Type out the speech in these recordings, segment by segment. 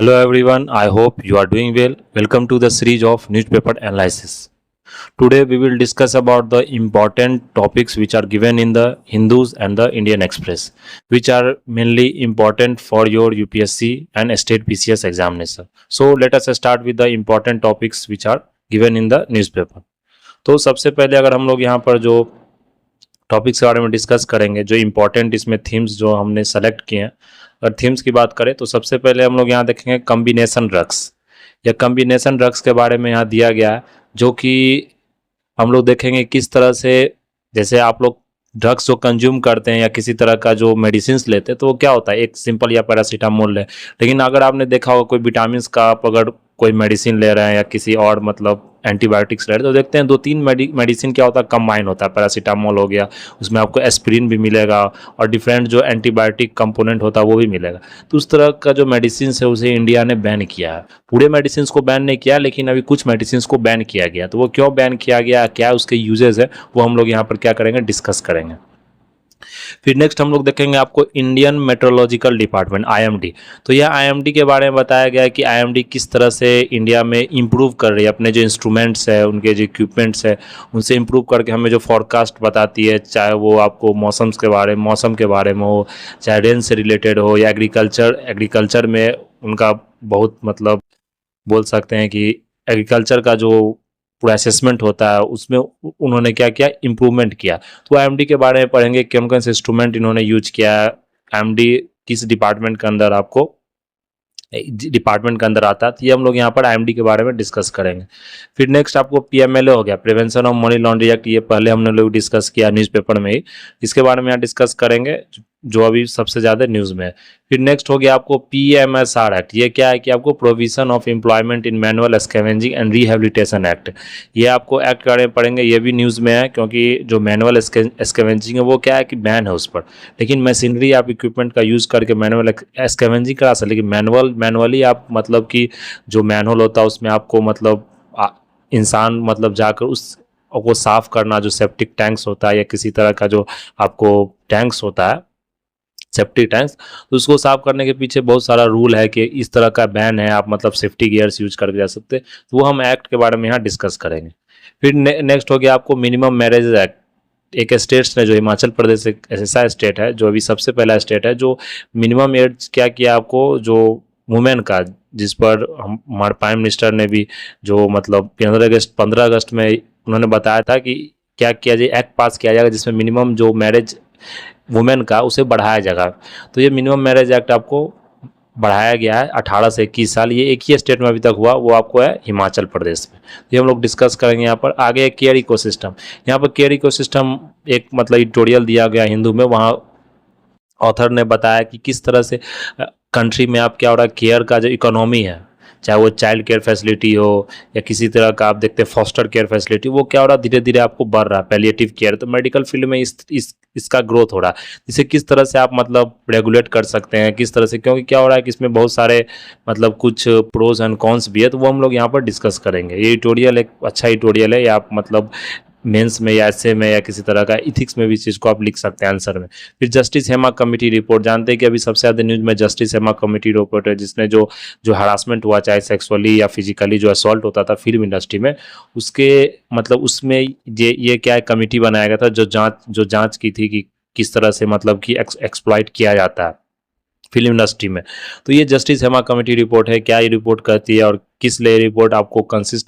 Hello everyone, I hope you are doing well. Welcome to the series of newspaper analysis. Today we will discuss about the important topics which are given in the Hindus and the Indian Express, which are mainly important for your UPSC and state PCS examination. So let us start with the important topics which are given in the newspaper. तो सबसे पहले अगर हम लोग यहाँ पर जो topics के बारे में डिस्कस करेंगे, जो इम्पोर्टेंट इसमें थीम्स जो हमने सेलेक्ट किए हैं, अगर थीम्स की बात करें तो सबसे पहले हम लोग यहाँ देखेंगे कम्बिनेशन ड्रग्स। या कम्बिनेशन ड्रग्स के बारे में यहाँ दिया गया है, जो कि हम लोग देखेंगे किस तरह से, जैसे आप लोग ड्रग्स जो कंज्यूम करते हैं या किसी तरह का जो मेडिसिन लेते हैं तो वो क्या होता है, एक सिंपल या पैरासीटामोल ले, लेकिन अगर आपने देखा होगा कोई विटामिन का आप अगर कोई मेडिसिन ले रहे हैं या किसी और मतलब एंटीबायोटिक्स ले रहे हैं तो देखते हैं दो तीन मेडिसिन क्या होता है, कंबाइन होता है। पैरासीटामोल हो गया, उसमें आपको एस्पिरिन भी मिलेगा और डिफरेंट जो एंटीबायोटिक कंपोनेंट होता है वो भी मिलेगा। तो उस तरह का जो मेडिसिन है उसे इंडिया ने बैन किया है। पूरे मेडिसिन को बैन नहीं किया, लेकिन अभी कुछ मेडिसिन को बैन किया गया। तो वो क्यों बैन किया गया, क्या उसके यूजेस है, वो हम लोग यहाँ पर क्या करेंगे, डिस्कस करेंगे। फिर नेक्स्ट हम लोग देखेंगे आपको इंडियन मेट्रोलॉजिकल डिपार्टमेंट IMD। तो यह IMD के बारे में बताया गया है कि IMD किस तरह से इंडिया में इम्प्रूव कर रही है, अपने जो इंस्ट्रूमेंट्स है, उनके जो इक्विपमेंट्स है, उनसे इम्प्रूव करके हमें जो फॉरकास्ट बताती है, चाहे वो आपको मौसम के बारे में हो, चाहे रेन से रिलेटेड हो, या एग्रीकल्चर में उनका बहुत मतलब बोल सकते हैं कि एग्रीकल्चर का जो पूरा असेसमेंट होता है उसमें उन्होंने क्या किया, इम्प्रूवमेंट किया। तो IMD के बारे में पढ़ेंगे, कौन कौन से इंस्ट्रूमेंट इन्होंने यूज किया है, IMD किस डिपार्टमेंट के अंदर आता है, तो ये हम लोग यहाँ पर IMD के बारे में डिस्कस करेंगे। फिर नेक्स्ट आपको PMLA हो गया, prevention of money laundering act, ये पहले हमने लोग डिस्कस किया न्यूज़पेपर में ही, इसके बारे में यहाँ डिस्कस करेंगे जो अभी सबसे ज़्यादा न्यूज़ में है। फिर नेक्स्ट हो गया आपको PMSR एक्ट, ये क्या है कि आपको provision of employment in manual scavenging and rehabilitation act, ये आपको एक्ट बारे में पढ़ेंगे। ये भी न्यूज़ में है क्योंकि जो मैनुअल स्कैवेंजिंग है वो क्या है कि बैन है उस पर, लेकिन मशीनरी आप इक्विपमेंट का यूज़ करके मैनुअल स्कैवेंजिंग करा सकते, लेकिन मैनुअली आप मतलब कि जो मैनुअल होता है उसमें आपको मतलब इंसान मतलब जाकर उस को साफ करना, जो सेप्टिक टैंक्स होता है या किसी तरह का जो आपको टैंक्स होता है सेफ्टी टैंक्स, तो उसको साफ करने के पीछे बहुत सारा रूल है कि इस तरह का बैन है, आप मतलब सेफ्टी गियर्स यूज करके जा सकते हैं। तो वो हम एक्ट के बारे में यहाँ डिस्कस करेंगे। फिर नेक्स्ट हो गया आपको मिनिमम मैरिज एक्ट। एक स्टेट्स ने, जो हिमाचल प्रदेश एक ऐसा स्टेट है जो अभी सबसे पहला स्टेट है जो मिनिमम एज क्या किया आपको, जो वुमेन का, जिस पर हमारे प्राइम मिनिस्टर ने भी जो मतलब 15 अगस्त में उन्होंने बताया था कि क्या किया जाए, एक्ट पास किया जाएगा जिसमें मिनिमम जो मैरिज वुमेन का उसे बढ़ाया जाएगा। तो ये मिनिमम मैरिज एक्ट आपको बढ़ाया गया है 18 से 21 साल। ये एक ही स्टेट में अभी तक हुआ, वो आपको है हिमाचल प्रदेश में। ये हम लोग डिस्कस करेंगे यहाँ पर। आगे केयर इकोसिस्टम, यहाँ पर केयर इकोसिस्टम एक मतलब एडिटोरियल दिया गया हिंदू में, वहाँ ऑथर ने बताया कि किस तरह से कंट्री में आप क्या हो रहा है, केयर का जो इकोनॉमी है, चाहे वो चाइल्ड केयर फैसिलिटी हो या किसी तरह का आप देखते हैं फॉस्टर केयर फैसिलिटी, वो क्या हो रहा है, धीरे धीरे आपको बढ़ रहा है। पैलिएटिव केयर, तो मेडिकल फील्ड में इसका ग्रोथ हो रहा है। इसे किस तरह से आप मतलब रेगुलेट कर सकते हैं, किस तरह से, क्योंकि क्या हो रहा है कि इसमें बहुत सारे मतलब कुछ प्रोज एंड कॉन्स भी है, तो वो हम लोग यहाँ पर डिस्कस करेंगे। ये एडिटोरियल एक अच्छा एडिटोरियल है, या आप मतलब मेंस में या ऐसे में या किसी तरह का इथिक्स में भी चीज़ को आप लिख सकते हैं आंसर में। फिर जस्टिस हेमा कमेटी रिपोर्ट, जानते हैं कि अभी सबसे ज़्यादा न्यूज़ में जस्टिस हेमा कमेटी रिपोर्ट है, जिसने जो हरासमेंट हुआ, चाहे सेक्सुअली या फिजिकली जो असॉल्ट होता था फिल्म इंडस्ट्री में, उसके मतलब उसमें ये क्या है, कमेटी बनाया गया था जो जाँच की थी कि किस तरह से मतलब कि एक्सप्लॉइट किया जाता है फिल्म इंडस्ट्री में। तो ये जस्टिस हेमा कमेटी रिपोर्ट है, क्या ये रिपोर्ट करती है और किस लिए रिपोर्ट आपको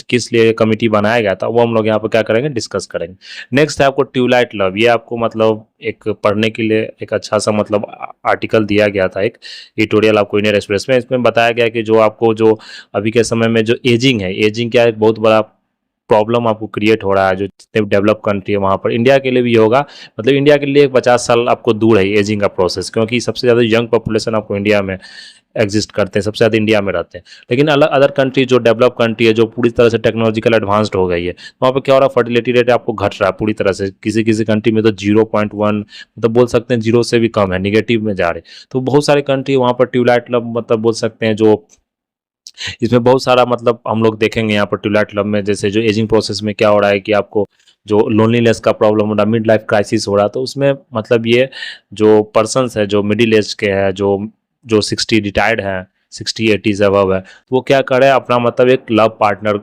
किस लिए कमेटी बनाया गया था, वो हम लोग यहाँ पर क्या करेंगे, डिस्कस करेंगे। नेक्स्ट है आपको ट्यूबलाइट लव, ये आपको मतलब एक पढ़ने के लिए एक अच्छा सा मतलब आर्टिकल दिया गया था, एक एडिटोरियल आपको इंडियन एक्सप्रेस में। इसमें बताया गया कि जो आपको जो अभी के समय में जो एजिंग है, एजिंग क्या है, बहुत बड़ा प्रॉब्लम आपको क्रिएट हो रहा है। जो जितने डेवलप कंट्री है वहाँ पर, इंडिया के लिए भी होगा, मतलब इंडिया के लिए 50 साल आपको दूर है एजिंग का प्रोसेस, क्योंकि सबसे ज़्यादा यंग पॉपुलेशन आपको इंडिया में एग्जिस्ट करते हैं, सबसे ज़्यादा इंडिया में रहते हैं। लेकिन अदर कंट्री जो डेवलप कंट्री है, जो पूरी तरह से टेक्नोलॉजिकल एडवांस्ड हो गई है, वहाँ पर क्या हो रहा है, फर्टिलिटी रेट आपको घट रहा है पूरी तरह से। किसी कंट्री में तो 0.1 मतलब बोल सकते हैं 0 से भी कम है, निगेटिव में जा रहे। तो बहुत सारे कंट्री वहाँ पर ट्यूबलाइट लव मतलब बोल सकते हैं, जो इसमें बहुत सारा मतलब हम लोग देखेंगे यहाँ पर ट्यूबलाइट लव में। जैसे जो एजिंग प्रोसेस में क्या हो रहा है कि आपको जो लोनलीनेस का प्रॉब्लम हो रहा है, मिड लाइफ क्राइसिस हो रहा है, तो उसमें मतलब ये जो पर्सन्स है जो मिडिल एज के हैं, जो 60 रिटायर्ड हैं, 60-80 से अबव है, तो वो क्या कर रहे हैं, अपना मतलब एक लव पार्टनर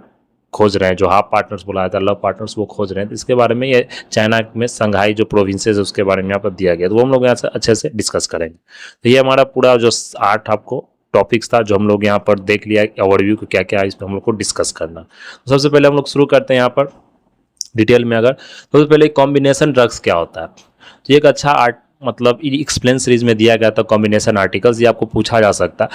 खोज रहे हैं, जो हाफ पार्टनर्स बुलाया था लव पार्टनर्स वो खोज रहे हैं। तो इसके बारे में ये चाइना में संघाई जो प्रोविंसेस है उसके बारे में यहाँ पर दिया गया, तो वो हम लोग यहाँ से अच्छे से डिस्कस करेंगे। तो ये हमारा पूरा जो 8 आपको टॉपिक्स था जो हम लोग यहाँ पर देख लिया ओवरव्यू को क्या क्या है इस पर हम लोग को डिस्कस करना। तो सबसे पहले हम लोग शुरू करते हैं यहाँ पर डिटेल में। अगर सबसे पहले कॉम्बिनेशन ड्रग्स क्या होता है, तो एक अच्छा आर्ट मतलब एक्सप्लेन सीरीज में दिया गया था कॉम्बिनेशन आर्टिकल्स, ये आपको पूछा जा सकता है।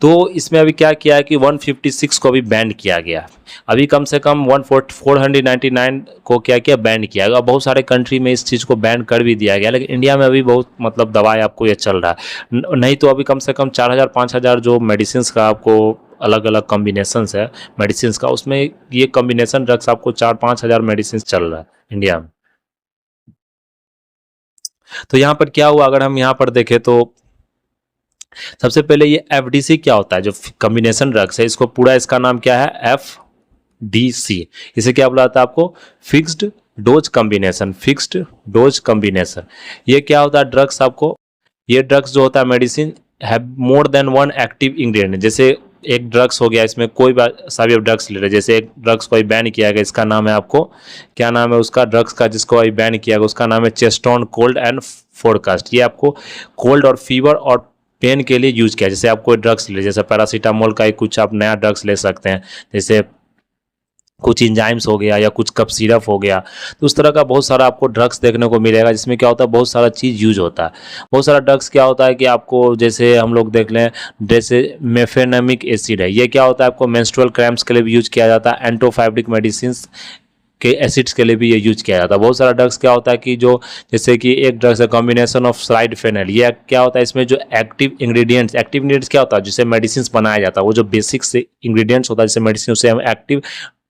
तो इसमें अभी क्या किया है कि 156 को अभी बैन किया गया, अभी कम से कम 499 को क्या किया बैन किया गया। बहुत सारे कंट्री में इस चीज़ को बैन कर भी दिया गया, लेकिन इंडिया में अभी बहुत मतलब दवाई आपको ये चल रहा है। नहीं तो अभी कम से कम 4000 5000 जो मेडिसिन का आपको अलग अलग कॉम्बिनेशंस है मेडिसिन का, उसमें ये कॉम्बिनेशन ड्रग्स आपको 4-5 हज़ार मेडिसिन चल रहा है इंडिया में। तो यहाँ पर क्या हुआ, अगर हम यहाँ पर देखें तो सबसे पहले ये एफडीसी क्या होता है, जो कॉम्बिनेशन ड्रग्स है, इसको पूरा इसका नाम क्या है, एफडीसी। इसे क्या बुलाता है आपको, fixed dose combination, fixed dose combination. ये क्या होता है ड्रग्स आपको, ये ड्रग्स जो होता है medicine have more than one active ingredient. जैसे एक ड्रग्स हो गया, इसमें कोई सभी ड्रग्स ले रहे, जैसे एक ड्रग्स को बैन किया गया, इसका नाम है आपको क्या नाम है उसका ड्रग्स का जिसको बैन किया गया, उसका नाम है चेस्टोन कोल्ड एंड फोरकास्ट। ये आपको कोल्ड और फीवर और पेन के लिए यूज किया। जैसे आप कोई ड्रग्स ले, जैसे पैरासीटामोल का ही कुछ आप नया ड्रग्स ले सकते हैं, जैसे कुछ इंजाइम्स हो गया या कुछ कफ सिरप हो गया, तो उस तरह का बहुत सारा आपको ड्रग्स देखने को मिलेगा, जिसमें क्या होता है बहुत सारा चीज़ यूज होता है। बहुत सारा ड्रग्स क्या होता है कि आपको जैसे हम लोग देख लें, जैसे मेफेनेमिक एसिड है, ये क्या होता है आपको मेंस्ट्रुअल क्रैम्प्स के लिए भी यूज किया जाता है, एंटोफाइब्रिक मेडिसिन के एसिड्स के लिए भी ये यूज किया जाता है। बहुत सारा ड्रग्स क्या होता है कि जो जैसे कि एक ड्रग्स है कॉम्बिनेशन ऑफ स्लाइडफेनल, ये क्या होता है इसमें जो एक्टिव इंग्रेडिएंट्स क्या होता है जिससे मेडिसिन बनाया जाता है, वो जो बेसिक से इंग्रेडिएंट्स होता है जिससे मेडिसिन, उसे हम एक्टिव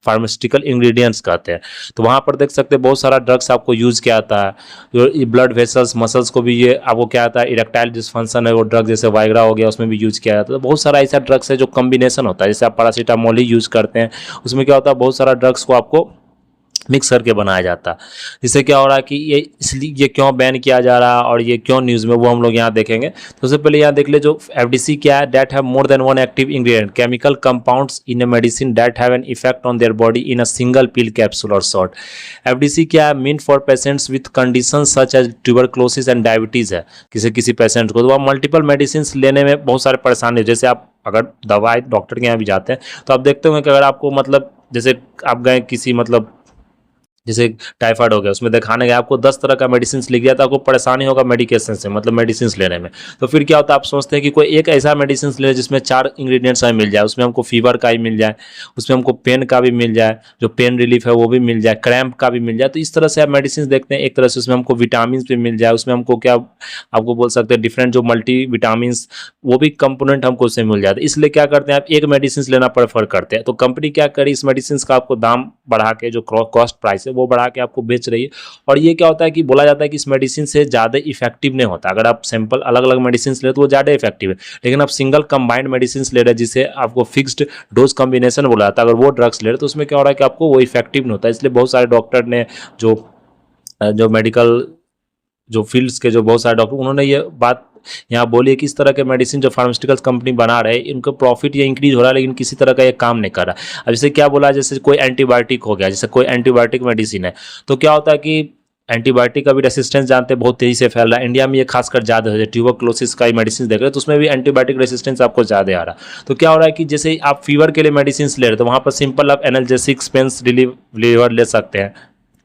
फार्मास्यूटिकल इंग्रेडिएंट्स कहते हैं। तो वहाँ पर देख सकते हैं बहुत सारा ड्रग्स आपको यूज किया जाता है, जो ब्लड वेसल्स मसल्स को भी ये आपको क्या आता है इरेक्टाइल डिस्फंक्शन है वो ड्रग, जैसे वाइग्रा हो गया उसमें भी यूज किया जाता है। तो बहुत सारा ऐसा ड्रग्स है जो कॉम्बिनेशन होता है, जैसे आप पैरासीटामोल ही यूज करते हैं, उसमें क्या होता है बहुत सारा ड्रग्स को आपको मिक्स करके बनाया जाता है। जिससे क्या हो रहा है कि ये इसलिए ये क्यों बैन किया जा रहा है और ये क्यों न्यूज़ में, वो हम लोग यहाँ देखेंगे। तो सबसे पहले यहाँ देख ले जो एफडीसी क्या है, that have more than one active ingredient chemical compounds in a medicine that have an effect on their body in a single pill capsule और शॉट। एफडीसी क्या है, mean for patients with condition such as tuberculosis and diabetes है किसी patient को। तो वह multiple medicine लेने में बहुत सारे परेशानी, जैसे आप अगर दवाई डॉक्टर के यहाँ भी जाते हैं तो आप देखते होंगे कि अगर आपको मतलब जैसे आप गए किसी मतलब जैसे टाइफाइड हो गया, उसमें दिखाने गए, आपको 10 तरह का मेडिसिन लिख दिया, तो आपको परेशानी होगा मेडिकेशन से, मतलब मेडिसिन लेने में। तो फिर क्या होता है आप सोचते हैं कि कोई एक ऐसा मेडिसिन ले जिसमें 4 इंग्रेडिएंट्स हमें मिल जाए, उसमें हमको फीवर का भी मिल जाए, उसमें हमको पेन का भी मिल जाए, जो पेन रिलीफ है वो भी मिल जाए, क्रैम्प का भी मिल जाए। तो इस तरह से आप मेडिसिन देखते हैं, एक तरह से उसमें हमको विटामिन भी मिल जाए, उसमें हमको क्या आपको बोल सकते हैं डिफरेंट जो मल्टी विटामिन वो भी कंपोनेंट हमको उससे मिल जाता है। इसलिए क्या करते हैं आप एक मेडिसिन लेना प्रेफर करते हैं। तो कंपनी क्या करी, इस मेडिसिन का आपको दाम बढ़ा के, जो कॉस्ट प्राइस है वो बढ़ा के आपको बेच रही है। और ये क्या होता है कि बोला जाता है कि इस मेडिसिन से ज़्यादा इफेक्टिव नहीं होता। अगर आप सैंपल अलग अलग मेडिसिन ले तो वो ज़्यादा इफेक्टिव है, लेकिन आप सिंगल कंबाइंड मेडिसिन ले रहे हैं जिसे आपको फिक्स्ड डोज कॉम्बिनेशन बोला जाता है, अगर वो ड्रग्स ले रहे तो उसमें क्या हो रहा है कि आपको वो इफेक्टिव नहीं होता। इसलिए बहुत सारे डॉक्टर ने जो मेडिकल जो फील्ड्स के जो बहुत सारे डॉक्टर, उन्होंने ये बात यहाँ बोली है कि इस तरह के मेडिसिन जो फार्मास्यूटिकल्स कंपनी बना रहे हैं इनको प्रॉफिट ये इंक्रीज हो रहा है, लेकिन किसी तरह का ये काम नहीं कर रहा। अब जैसे क्या बोला, जैसे कोई एंटीबायोटिक हो गया, जैसे कोई एंटीबायोटिक मेडिसिन है, तो क्या होता है कि एंटीबायोटिक का भी रेसिस्टेंस जानते हैं बहुत तेजी से फैल रहा है इंडिया में, ये खासकर ज़्यादा हो जाए। ट्यूबरक्लोसिस का ही मेडिसिन देख रहे हैं तो उसमें भी एंटीबायोटिक रेसिस्टेंस आपको ज़्यादा आ रहा है। तो क्या हो रहा है कि जैसे आप फीवर के लिए मेडिसिन ले रहे हैं तो वहाँ पर सिंपल आप एनाल्जेसिक्स पेन्स रिलीवर ले सकते हैं,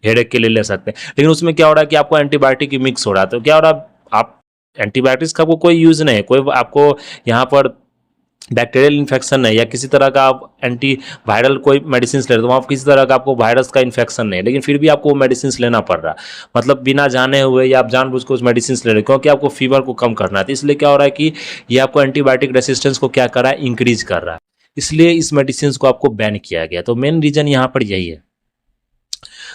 हेडेक के लिए ले सकते हैं, लेकिन उसमें क्या हो रहा है कि आपको एंटीबायोटिक ही मिक्स हो रहा है। तो क्या हो रहा है, आप एंटीबायोटिक्स का कोई यूज़ नहीं है, कोई आपको यहाँ पर बैक्टीरियल इन्फेक्शन नहीं या किसी तरह का आप एंटी वायरल कोई मेडिसिन ले रहे हो तो वहाँ किसी तरह का आपको वायरस का इन्फेक्शन नहीं है, लेकिन फिर भी आपको वो मेडिसिन लेना पड़ रहा है, मतलब बिना जाने हुए या आप जानबूझ के उस मेडिसिन ले रहे हो क्योंकि आपको फीवर को कम करना है। तो इसलिए क्या हो रहा है कि ये आपको एंटीबायोटिक रेसिस्टेंस को क्या कर रहा है, इंक्रीज कर रहा है, इसलिए इस मेडिसिन को आपको बैन किया गया। तो मेन रीजन यहाँ पर यही है।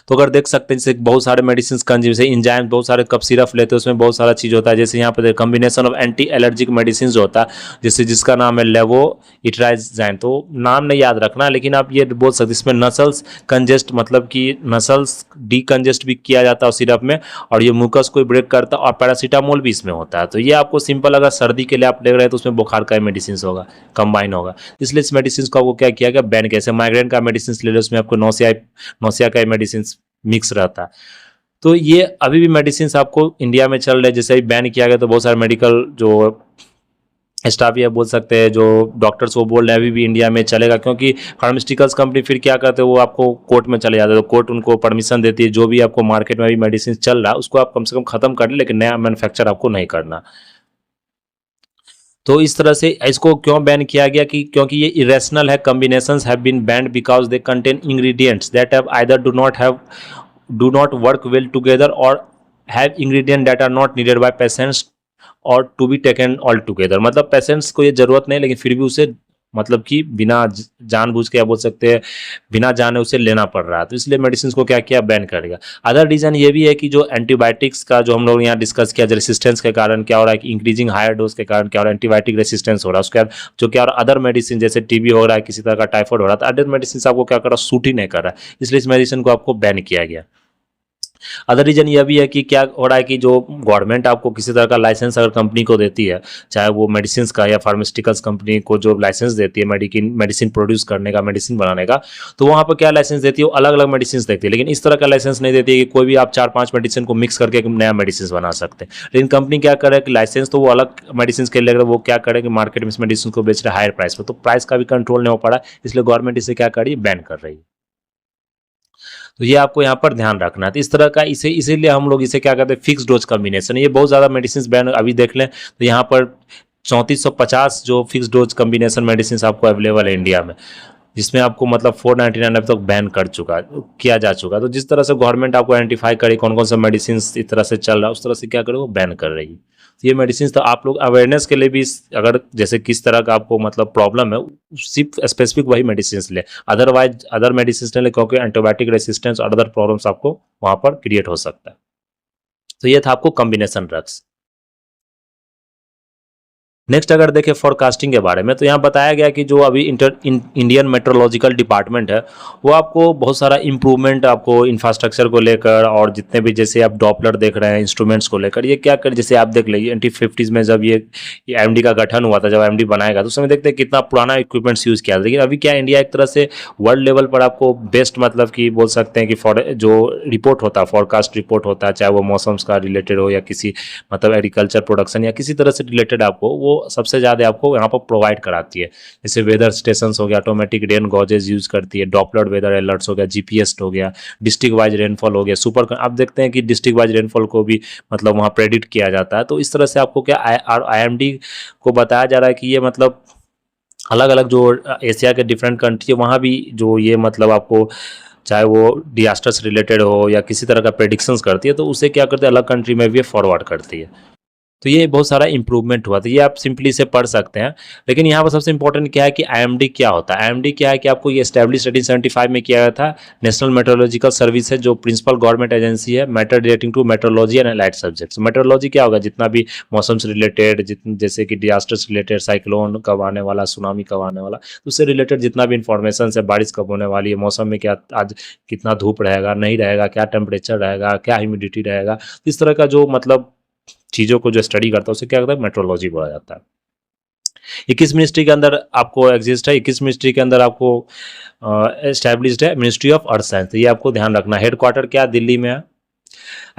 तो अगर देख सकते हैं जैसे बहुत सारे मेडिसिन का जैसे इंजाइम बहुत सारे कप सिरप लेते हैं उसमें बहुत सारा चीज़ होता है, जैसे यहाँ पे combination of anti allergic medicine जो होता है जैसे जिसका नाम है लेवो इट्राइजाइन, तो नाम नहीं याद रखना लेकिन आप ये बोल सकते इसमें नसल्स कंजेस्ट मतलब कि नसल्स डीकंजेस्ट भी किया जाता है सिरप में, और ये मुकस को ब्रेक करता है, और पैरासीटामोल भी इसमें होता है। तो ये आपको सिंपल अगर सर्दी के लिए आप ले रहे हैं तो उसमें बुखार का मेडिसिन होगा कंबाइन होगा, इसलिए इस मेडिसिन को आपको क्या किया गया बैन, कैसे माइग्रेन का मेडिसिन ले लो उसमें आपको नोसिया का मेडिसिन मिक्स रहता है। तो ये अभी भी मेडिसिन आपको इंडिया में चल रहे हैं, जैसे ही बैन किया गया तो बहुत सारे मेडिकल जो स्टाफ ये बोल सकते हैं जो डॉक्टर्स वो बोल रहे हैं अभी भी इंडिया में चलेगा, क्योंकि फार्मास्यूटिकल्स कंपनी फिर क्या करते हैं वो आपको कोर्ट में चले जाते हैं, तो कोर्ट उनको परमिशन देती है जो भी आपको मार्केट में अभी मेडिसिन चल रहा है उसको आप कम से कम खत्म कर लें, लेकिन नया मैन्युफैक्चर आपको नहीं करना। तो इस तरह से इसको क्यों बैन किया गया कि क्योंकि ये इरेशनल है, combinations have been banned because they contain ingredients that have either do not work well together और have ingredient that are not needed by patients और to be taken all together, मतलब patients को ये जरूरत नहीं लेकिन फिर भी उसे मतलब कि बिना जानबूझ के या बोल सकते हैं बिना जाने उसे लेना पड़ रहा है, तो इसलिए मेडिसिन को क्या किया बैन करेगा। अदर रीजन ये भी है कि जो एंटीबायोटिक्स का जो हम लोग यहाँ डिस्कस किया रेसिस्टेंस के कारण क्या हो रहा है कि इंक्रीजिंग हायर डोज के कारण क्या हो रहा है एंटीबायोटिक रेसिस्टेंस हो रहा है, उसके बाद जो क्या हो रहा है अदर मेडिसिन जैसे टीबी हो रहा है किसी तरह का टाइफाइड हो रहा है, तो अदर मेडिसिन आपको क्या कर रहा है सूट ही नहीं कर रहा है, इसलिए इस मेडिसिन को आपको बैन किया गया। अदर रीजन यह भी है कि क्या हो रहा है कि जो गवर्नमेंट आपको किसी तरह का लाइसेंस अगर कंपनी को देती है, चाहे वो मेडिसिन का या फार्मास्यूटिकल्स कंपनी को जो लाइसेंस देती है मेडिसिन प्रोड्यूस करने का मेडिसिन बनाने का, तो वहाँ पर क्या लाइसेंस देती है वो अलग अलग मेडिसिन देती है, लेकिन इस तरह का लाइसेंस नहीं देती है कि कोई भी आप 4-5 मेडिसिन को मिक्स करके एक नया मेडिसिन बना सकते हैं। लेकिन कंपनी क्या करे कि लाइसेंस तो वो अलग मेडिसिन के लिए वो क्या करे कि मार्केट में इस मेडिसिन को बेच रहे हैं हायर प्राइस पर, तो प्राइस का भी कंट्रोल नहीं हो पा रहा है, इसलिए गवर्नमेंट इसे क्या कर रही है बैन कर रही है। तो ये आपको यहाँ पर ध्यान रखना है, तो इस तरह का इसीलिए हम लोग इसे क्या कहते हैं फिक्स डोज कॉम्बिनेशन, ये बहुत ज़्यादा मेडिसिन बैन अभी देख लें तो यहाँ पर 3450 जो फिक्स डोज कॉम्बिनेशन मेडिसिन आपको अवेलेबल है इंडिया में, जिसमें आपको मतलब 499 अब तक बैन किया जा चुका। तो जिस तरह से गवर्नमेंट आपको आइडेंटिफाई करे कौन कौन सा मेडिसिन इस तरह से चल रहा है उस तरह से क्या करे वो बैन कर रही है। तो ये मेडिसिन तो आप लोग अवेयरनेस के लिए भी अगर जैसे किस तरह का आपको मतलब प्रॉब्लम है सिर्फ स्पेसिफिक वही मेडिसिन ले, अदरवाइज अदर मेडिसिन ले, क्योंकि एंटीबायोटिक रेसिस्टेंस और अदर प्रॉब्लम्स आपको वहाँ पर क्रिएट हो सकता है। तो ये था आपको कॉम्बिनेशन ड्रग्स। नेक्स्ट अगर देखें फोरकास्टिंग के बारे में, तो यहाँ बताया गया कि जो अभी इंडियन मेट्रोलॉजिकल डिपार्टमेंट है वो आपको बहुत सारा इम्प्रूवमेंट आपको इंफ्रास्ट्रक्चर को लेकर और जितने भी जैसे आप डॉपलर देख रहे हैं इंस्ट्रूमेंट्स को लेकर ये क्या कर, जैसे आप देख लीजिए 1950s में जब ये एमडी का गठन हुआ था, जब एमडी बनाएगा तो उस समय देखते हैं कितना पुराना इक्विपमेंट्स यूज़ किया था, लेकिन अभी क्या इंडिया एक तरह से वर्ल्ड लेवल पर आपको बेस्ट मतलब कि बोल सकते हैं कि जो रिपोर्ट होता है फोरकास्ट रिपोर्ट होता है, चाहे वो मौसम का रिलेटेड हो या किसी मतलब एग्रीकल्चर प्रोडक्शन या किसी तरह से रिलेटेड आपको वो सबसे ज़्यादा आपको यहाँ पर प्रोवाइड कराती है। जैसे वेदर स्टेशन हो गया, ऑटोमेटिक रेन गॉजेज यूज़ करती है, डॉपलर वेदर अलर्ट्स हो गया, जीपीएस हो गया, डिस्ट्रिक्ट वाइज रेनफॉल हो गया, सुपर आप देखते हैं कि डिस्ट्रिक्ट वाइज रेनफॉल को भी मतलब वहाँ प्रेडिक्ट किया जाता है। तो इस तरह से आपको क्या आईएमडी को बताया जा रहा है कि ये मतलब अलग अलग जो एशिया के डिफरेंट कंट्री है वहाँ भी जो ये मतलब आपको चाहे वो डिजास्टर से रिलेटेड हो या किसी तरह का प्रेडिक्शंस करती है तो उसे क्या करते हैं अलग कंट्री में भी फॉरवर्ड करती है। तो ये बहुत सारा इंप्रूवमेंट हुआ, तो ये आप सिंपली से पढ़ सकते हैं। लेकिन यहाँ पर सबसे इंपॉर्टेंट क्या है कि आईएमडी क्या होता है। आईएमडी क्या है कि आपको ये एस्टैब्लिश 1875 में किया गया था, नेशनल मेट्रोलॉजिकल सर्विस है जो प्रिंसिपल गवर्नमेंट एजेंसी है matter relating to metrology and allied subjects. Metrology क्या होगा, जितना भी मौसम से रिलेटेड जैसे कि डिजास्टर से रिलेटेड, साइक्लोन कब आने वाला, सुनामी कब आने वाला, तो उससे रिलेटेड जितना भी इंफॉर्मेशन है, बारिश कब होने वाली है, मौसम में क्या आज कितना धूप रहेगा नहीं रहेगा, क्या टेम्परेचर रहेगा, क्या ह्यूमिडिटी रहेगा, इस तरह का जो मतलब चीज़ों को जो स्टडी करता है उसे क्या कहता है मेट्रोलॉजी बोला जाता है। 21 मिनिस्ट्री के अंदर आपको एग्जिस्ट है, 21 मिनिस्ट्री के अंदर आपको एस्टैब्लिश्ड है मिनिस्ट्री ऑफ अर्थ साइंस, तो ये आपको ध्यान रखना। हेडक्वार्टर क्या दिल्ली में है।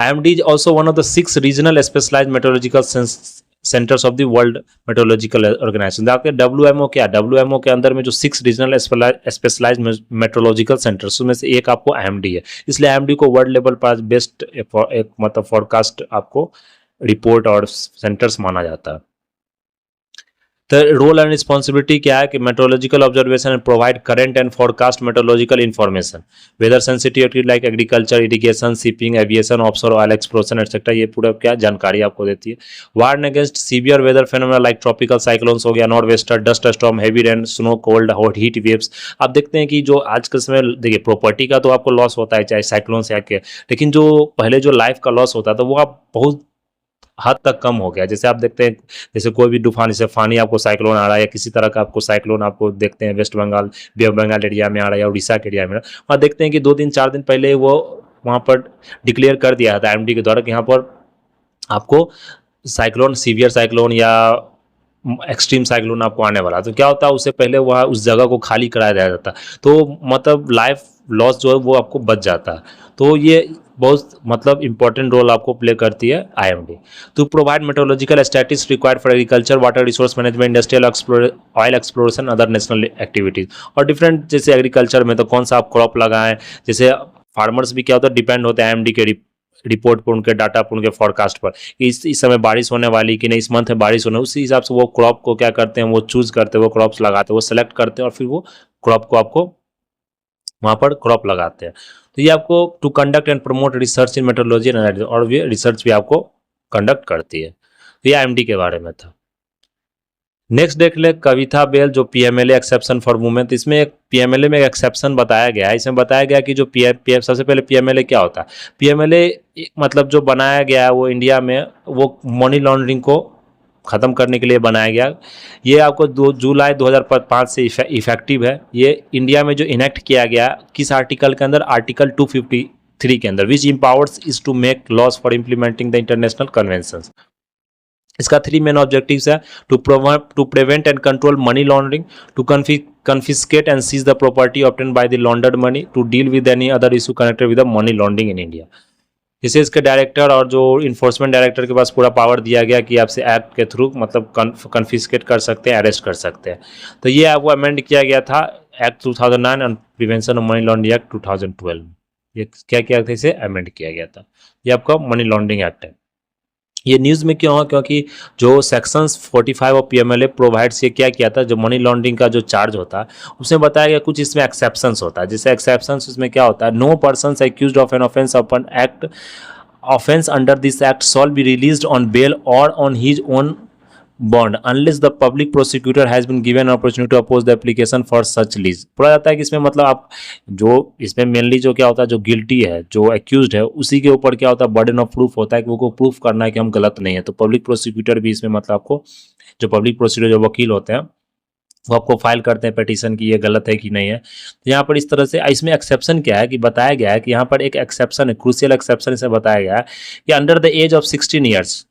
IMD is also one of the 6 regional specialised meteorological centres of the world meteorological organisation. देखते हैं WMO क्या, WMO के अंदर में जो 6 रीजनल स्पेशलाइज्ड मेट्रोलॉजिकल सेंटर्स में से एक आपको IMD है, इसलिए IMD को वर्ल्ड लेवल पर बेस्ट एक मतलब फॉरकास्ट आपको रिपोर्ट और सेंटर्स माना जाता है। तो रोल एंड रिस्पॉन्सिबिलिटी क्या है कि meteorological observation and provide current and forecast meteorological information, weather sensitivity like agriculture, irrigation, shipping, aviation, offshore oil exploration et cetera, ये पूरा क्या जानकारी आपको देती है। Warn against severe weather phenomena like tropical cyclones हो गया, north wester, dust storm, heavy rain, snow, cold, hot heat waves. आप देखते हैं कि जो आज के समय देखिए प्रॉपर्टी का तो आपको लॉस होता है चाहे साइक्लोन से आके, लेकिन जो पहले जो लाइफ का लॉस होता था वो आप बहुत हद तक कम हो गया। जैसे आप देखते हैं जैसे कोई भी तूफान, जैसे फानी आपको साइक्लोन आ रहा है या किसी तरह का आपको साइक्लोन आपको देखते हैं वेस्ट बंगाल, बे ऑफ बंगाल एरिया में आ रहा है या उड़ीसा के एरिया में, वहाँ देखते हैं कि 2 दिन 4 दिन पहले वो वहाँ पर डिक्लेयर कर दिया था एमडी के द्वारा कि यहाँ पर आपको साइक्लोन, सीवियर साइक्लोन या एक्सट्रीम साइक्लोन आपको आने वाला। तो क्या होता है उससे पहले वहाँ उस जगह को खाली कराया जाता, तो मतलब लाइफ लॉस जो है वो आपको बच जाता है। तो ये बहुत मतलब इंपॉर्टेंट रोल आपको प्ले करती है IMD to provide meteorological statistics required for agriculture, water resource management, industrial oil exploration, other national activities. और डिफरेंट जैसे एग्रीकल्चर में तो कौन सा आप क्रॉप लगाएं, जैसे फार्मर्स भी क्या होता है डिपेंड होते हैं आईएमडी के रिपोर्ट पर, उनके डाटा पर, उनके फॉरकास्ट पर कि इस समय बारिश होने वाली कि नहीं, इस मंथ में बारिश होने, उसी हिसाब से वो क्रॉप को क्या करते हैं वो चूज करते हैं, वो क्रॉप्स लगाते हैं, वो सेलेक्ट करते हैं और फिर वो क्रॉप को आपको वहाँ पर क्रॉप लगाते हैं। तो ये आपको to conduct and promote research in meteorology and analysis, और ये रिसर्च भी आपको कंडक्ट करती है। तो ये आईएमडी के बारे में था। नेक्स्ट देख ले कविता बेल जो पीएमएलए एक्सेप्शन फॉर वुमेन। तो इसमें एक पीएमएलए में एक एक्सेप्शन बताया गया है। इसमें बताया गया कि जो पीएम सबसे पहले पीएमएलए क्या होता है। पीएमएलए मतलब जो बनाया गया है वो इंडिया में वो मनी लॉन्ड्रिंग को ख़त्म करने के लिए बनाया गया। ये आपको 2 जुलाई 2005 से इफेक्टिव है। ये इंडिया में जो इनेक्ट किया गया किस आर्टिकल के अंदर, आर्टिकल 253 के अंदर, which empowers is to make laws for implementing the international conventions. इसका 3 मेन ऑब्जेक्टिव्स है to prevent and control money laundering, to confiscate and seize the property obtained by the laundered money, to deal with any other issue connected with the money laundering in India। जैसे इसके director और जो enforcement director के पास पूरा power दिया गया कि आपसे एक्ट के थ्रू मतलब कन्फिस्केट कर सकते हैं, अरेस्ट कर सकते हैं। तो ये आपको अमेंड किया गया था act 2009 and prevention of money laundering act 2012। ये क्या किया था, इसे अमेंड किया गया था। ये आपका मनी लॉन्ड्रिंग एक्ट है। ये न्यूज़ में क्यों है, क्योंकि जो सेक्शंस 45 ऑफ पीएमएलए प्रोवाइड्स ये क्या किया था, जो मनी लॉन्ड्रिंग का जो चार्ज होता है उसमें बताया गया कुछ इसमें एक्सेप्शंस होता है। जैसे एक्सेप्शंस उसमें क्या होता है, no persons accused of an offence upon act offense under this act shall be released on bail or on his own bond unless the public prosecutor has been given an opportunity to oppose the application for such release। पूरा जाता है कि इसमें मतलब आप जो इसमें mainly जो क्या होता है, जो गिल्टी है, जो एक्यूज्ड है, उसी के ऊपर क्या होता है बर्डन ऑफ प्रूफ होता है कि वो को प्रूफ करना है कि हम गलत नहीं है। तो पब्लिक प्रोसिक्यूटर भी इसमें मतलब आपको जो पब्लिक प्रोसिक्यूटर जो वकील होते हैं वो आपको फाइल करते हैं पिटीशन की ये गलत है कि नहीं है। तो यहाँ पर इस तरह से इसमें एक्सेप्शन क्या है कि बताया गया है कि यहाँ पर एक एक्सेप्शन है, क्रूशियल एक्सेप्शन इसे बताया गया है कि under the age of 16 years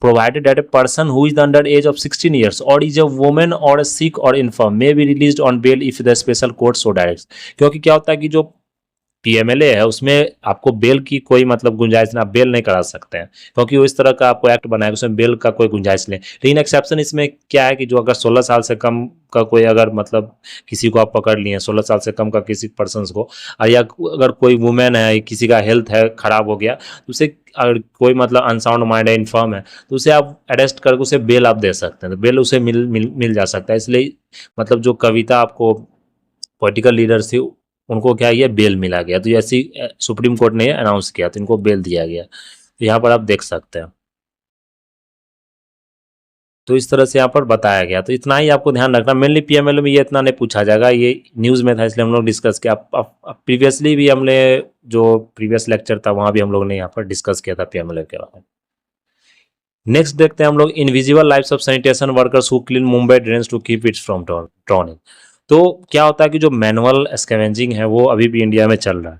provided that a person who is under age of 16 years or is a woman or a sick or infirm may be released on bail if the special court so directs। क्योंकि क्या होता है कि जो PMLA है उसमें आपको bell की कोई मतलब गुंजाइश नहीं, आप बेल नहीं करा सकते हैं क्योंकि वो इस तरह का आपको एक्ट बनाया उसमें बेल का कोई गुंजाइश नहीं। लेकिन एक्सेप्शन इसमें क्या है कि जो अगर 16 साल से कम का कोई अगर मतलब किसी को आप पकड़ लिए 16 साल से कम का किसी पर्सन को, और या अगर कोई वुमेन है, किसी का हेल्थ है खराब हो गया, तो उसे अगर कोई मतलब अनसाउंड माइंड है, इन्फर्म है, तो उसे आप अरेस्ट करके उसे बेल आप दे सकते हैं। तो बेल उसे मिल जा सकता है। इसलिए मतलब जो कविता आपको पॉलिटिकल लीडर थी उनको क्या ये बेल मिला गया। तो ऐसी सुप्रीम कोर्ट ने अनाउंस किया तो इनको बेल दिया गया। तो यहाँ पर आप देख सकते हैं। तो इस तरह से यहाँ पर बताया गया। तो इतना ही आपको ध्यान रखना, मेनली पीएमएलए में ये इतना नहीं पूछा जाएगा, ये न्यूज़ में था इसलिए हम लोग डिस्कस किया। प्रीवियसली भी हमने जो प्रीवियस लेक्चर था वहाँ भी हम लोग ने यहाँ पर डिस्कस किया था पीएमएलए के बारे में। नेक्स्ट देखते हैं हम लोग invisible lives of sanitation workers who clean Mumbai drains to keep its from drowning. तो क्या होता है कि जो मैनुअल स्कैवेंजिंग है वो अभी भी इंडिया में चल रहा है,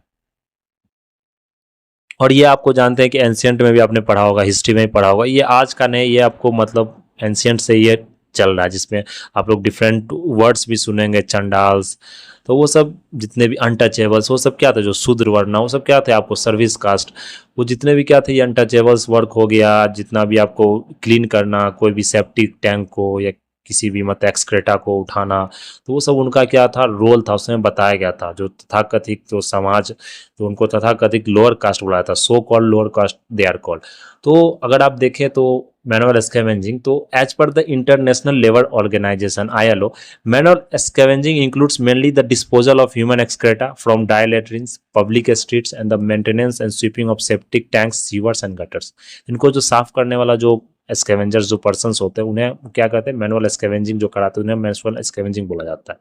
और ये आपको जानते हैं कि एंशियंट में भी आपने पढ़ा होगा, हिस्ट्री में भी पढ़ा होगा। ये आज का नहीं, ये आपको मतलब एंशियंट से ये चल रहा है, जिसमें आप लोग डिफरेंट वर्ड्स भी सुनेंगे, चंडाल्स, तो वो सब जितने भी अनटचेबल्स, वो सब क्या थे, जो शूद्र वर्ण, वो सब क्या थे आपको सर्विस कास्ट, वो जितने भी क्या थे ये अनटचेबल्स वर्क हो गया। जितना भी आपको क्लीन करना, कोई भी सेप्टिक टैंक को या किसी भी मतलब एक्सक्रेटा को उठाना, तो वो सब उनका क्या था, रोल था, उसमें बताया गया था। जो तथाकथित जो समाज, जो उनको तथाकथित लोअर कास्ट बुलाया था, so called lower caste they are called. तो अगर आप देखें तो मैनुअल स्कैवेंजिंग, तो as per the international labour organisation ILO, manual scavenging includes mainly the disposal of human excreta from dry latrines, public streets and the maintenance and sweeping of septic tanks, sewers and gutters. इनको जो साफ करने वाला जो scavengers जो persons होते हैं, उन्हें क्या कहते हैं, मैनुअल स्कैवेंजिंग जो कराते हैं उन्हें मैनुअल स्कैवेंजिंग बोला जाता है।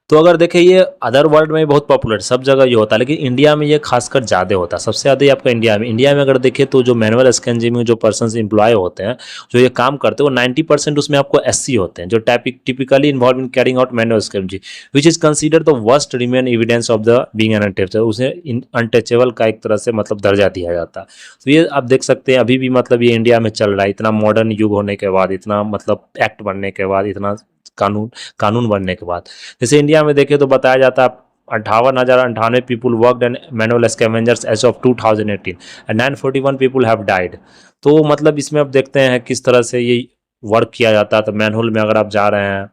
तो अगर देखें ये अदर वर्ल्ड में भी बहुत पॉपुलर, सब जगह ये होता है, लेकिन इंडिया में ये खासकर ज़्यादा होता है, सबसे ज़्यादा ही आपका इंडिया में अगर देखें तो जो मैनुअल स्कैवेंजिंग में जो पर्सन एम्प्लॉय होते हैं, जो ये काम करते हैं, वो 90% उसमें आपको SC होते हैं, जो typically involve in carrying out manual scavenging, which is consider the worst remain evidence of the being untouchable. उसे अनटचेबल का एक तरह से मतलब दर्जा दिया जाता है। तो ये आप देख सकते हैं अभी भी मतलब ये इंडिया में चल रहा है, इतना मॉडर्न युग होने के बाद, इतना मतलब एक्ट बनने के बाद, इतना कानून बनने के बाद। जैसे इंडिया में देखें तो बताया जाता है 58,098 people worked and manual scavengers as of 2018 and 941 people have died. तो मतलब इसमें अब देखते हैं किस तरह से ये वर्क किया जाता है। तो मैनहोल में अगर आप जा रहे हैं,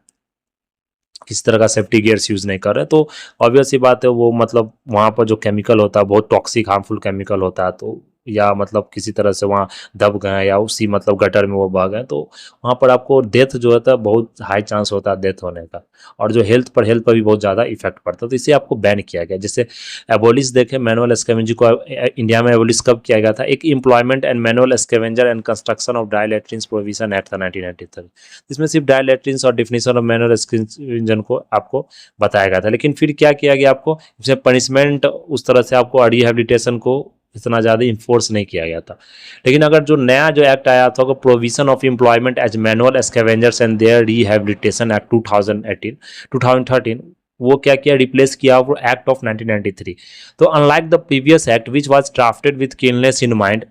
किस तरह का सेफ्टी गियर्स यूज़ नहीं कर रहे, तो ऑब्वियस सी बात है वो मतलब वहाँ पर जो केमिकल होता है बहुत टॉक्सिक हार्मफुल केमिकल होता है, तो या मतलब किसी तरह से वहाँ दब गए या उसी मतलब गटर में वो बह गए, तो वहाँ पर आपको डेथ जो होता है बहुत हाई चांस होता है डेथ होने का, और जो हेल्थ पर भी बहुत ज़्यादा इफेक्ट पड़ता है। तो इसे आपको बैन किया गया। जैसे एबोलिश देखें मैनुअल स्कैवेंजिंग को इंडिया में एबोलिश कब किया गया था, एक employment and manual scavenger and construction of dry latrines provision act था 1993। इसमें सिर्फ ड्राई लेट्रिन्स और डिफिनीशन ऑफ मैनुअल स्कैवेंजर को आपको बताया गया था। लेकिन फिर क्या किया गया, आपको इसमें पनिशमेंट उस तरह से आपको रिहेबिलिटेशन को इतना ज़्यादा इन्फोर्स नहीं किया गया था। लेकिन अगर जो नया जो एक्ट आया था provision of employment as manual scavengers and their rehabilitation act 2013, वो क्या किया, रिप्लेस किया एक्ट ऑफ 1993। तो unlike the previous act which was drafted with cleanness in mind,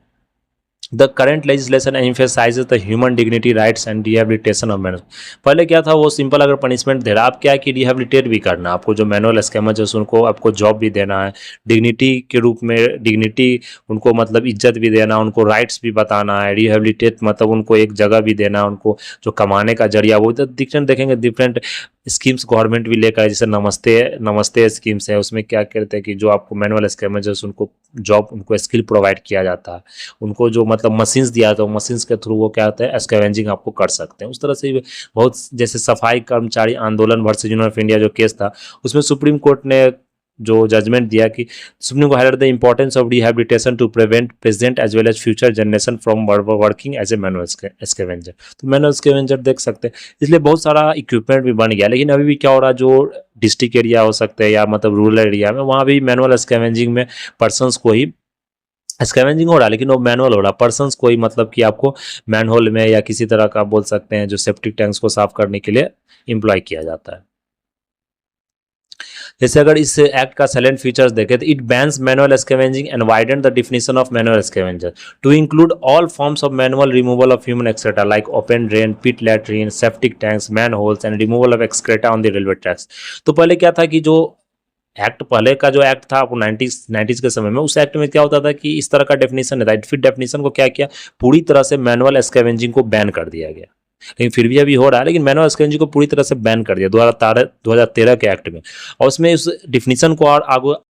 the current legislation emphasises the human dignity rights and rehabilitation of manual. पहले क्या था, वो simple अगर पनिशमेंट दे रहा, आप क्या है कि रिहेबिलिटेट भी करना, आपको जो मैनुअल स्कैवेंजर्स उनको आपको जॉब भी देना है, डिग्निटी के रूप में डिग्निटी उनको मतलब इज्जत भी देना, उनको राइट्स भी बताना है, रिहेबिलिटेट मतलब उनको एक जगह भी देना, उनको जो कमाने का जरिया वो तो डिफरेंट देखेंगे, डिफरेंट स्कीम्स गवर्नमेंट भी लेकर, जैसे नमस्ते स्कीम्स है, उसमें क्या कहते हैं कि जो आपको मैनुअल स्कैवेंजर्स उनको जॉब, उनको स्किल प्रोवाइड किया जाता है, उनको जो मतलब मशीन्स दिया जाता है, मशीन्स के थ्रू वो क्या होता है स्कैवेंजिंग आपको कर सकते हैं। उस तरह से बहुत, जैसे Safai Karmachari Andolan versus union of India जो केस था, उसमें सुप्रीम कोर्ट ने जो जजमेंट दिया कि supreme court highlighted the importance of rehabilitation to prevent present as well as future generation from working as a manual scavenger. तो मैनुअल स्कैवेंजर देख सकते हैं, इसलिए बहुत सारा इक्विपमेंट भी बन गया। लेकिन अभी भी क्या हो रहा है, जो डिस्ट्रिक्ट एरिया हो सकते हैं या मतलब रूरल एरिया में, वहाँ भी मैनुअल स्कैवेंजिंग में पर्सनस को ही स्कैवेंजिंग हो रहा है, लेकिन वो मैनुअल हो रहा है। पर्सनस कोई मतलब कि आपको मैनहोल में या किसी तरह का बोल सकते हैं जो सेप्टिक टैंक्स को साफ करने के लिए एम्प्लॉय किया जाता है। जैसे अगर इस एक्ट का साइलेंट फीचर्स देखें तो it bans manual scavenging and widen the definition of manual scavenger to include all forms of manual removal of human excreta like open drain, pit latrine, septic tanks, manholes and removal of excreta on the railway tracks. तो पहले क्या था कि जो act, पहले का जो act था आपको 90s के समय में, उस एक्ट में क्या होता था कि इस तरह का डेफिनेशन था। फिर डेफिनेशन को क्या किया, पूरी तरह से मैनुअल स्कैवेंजिंग को बैन कर दिया गया। लेकिन फिर भी अभी हो रहा है, लेकिन मैनुअल स्कैवेंजिंग को पूरी तरह से बैन कर दिया 2013 के एक्ट में। और उसमें उस डिफिनीशन को और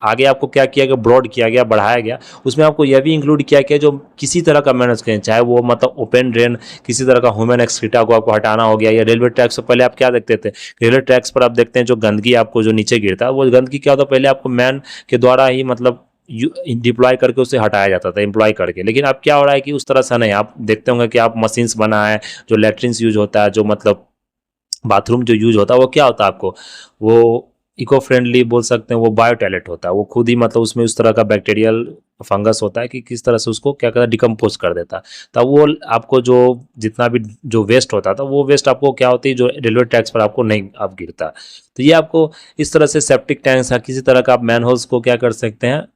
आगे आपको क्या किया गया, ब्रॉड किया गया, बढ़ाया गया। उसमें आपको यह भी इंक्लूड किया गया जो किसी तरह का मैनुअल स्कैवेंजिंग, चाहे वो मतलब ओपन ड्रेन, किसी तरह का ह्यूमन एक्सक्रीटा को आपको हटाना हो गया, या रेलवे ट्रैक से पहले आप क्या देखते थे, रेलवे ट्रैक्स पर आप देखते हैं जो गंदगी आपको जो नीचे गिरता है, वो गंदगी क्या होता है, पहले आपको मैन के द्वारा ही मतलब डिप्लॉय करके उसे हटाया जाता था, एम्प्लॉय करके। लेकिन अब क्या हो रहा है कि उस तरह से नहीं, आप देखते होंगे कि आप मशीन्स बना है, जो लैट्रिन्स यूज होता है, जो मतलब बाथरूम जो यूज होता है, वो क्या होता है आपको, वो इको फ्रेंडली बोल सकते हैं, वो बायो टॉयलेट होता है, वो खुद ही मतलब उसमें उस तरह का बैक्टीरियल फंगस होता है कि किस तरह से उसको क्या करता है, डिकम्पोज कर देता है। तब वो आपको जो जितना भी जो वेस्ट होता था, वो वेस्ट आपको क्या होती है, जो रेलवे ट्रैक्स पर आपको नहीं आप गिरता। तो ये आपको इस तरह से सेप्टिक टैंक्स या किसी तरह का आप मैनहोल्स को क्या कर सकते हैं,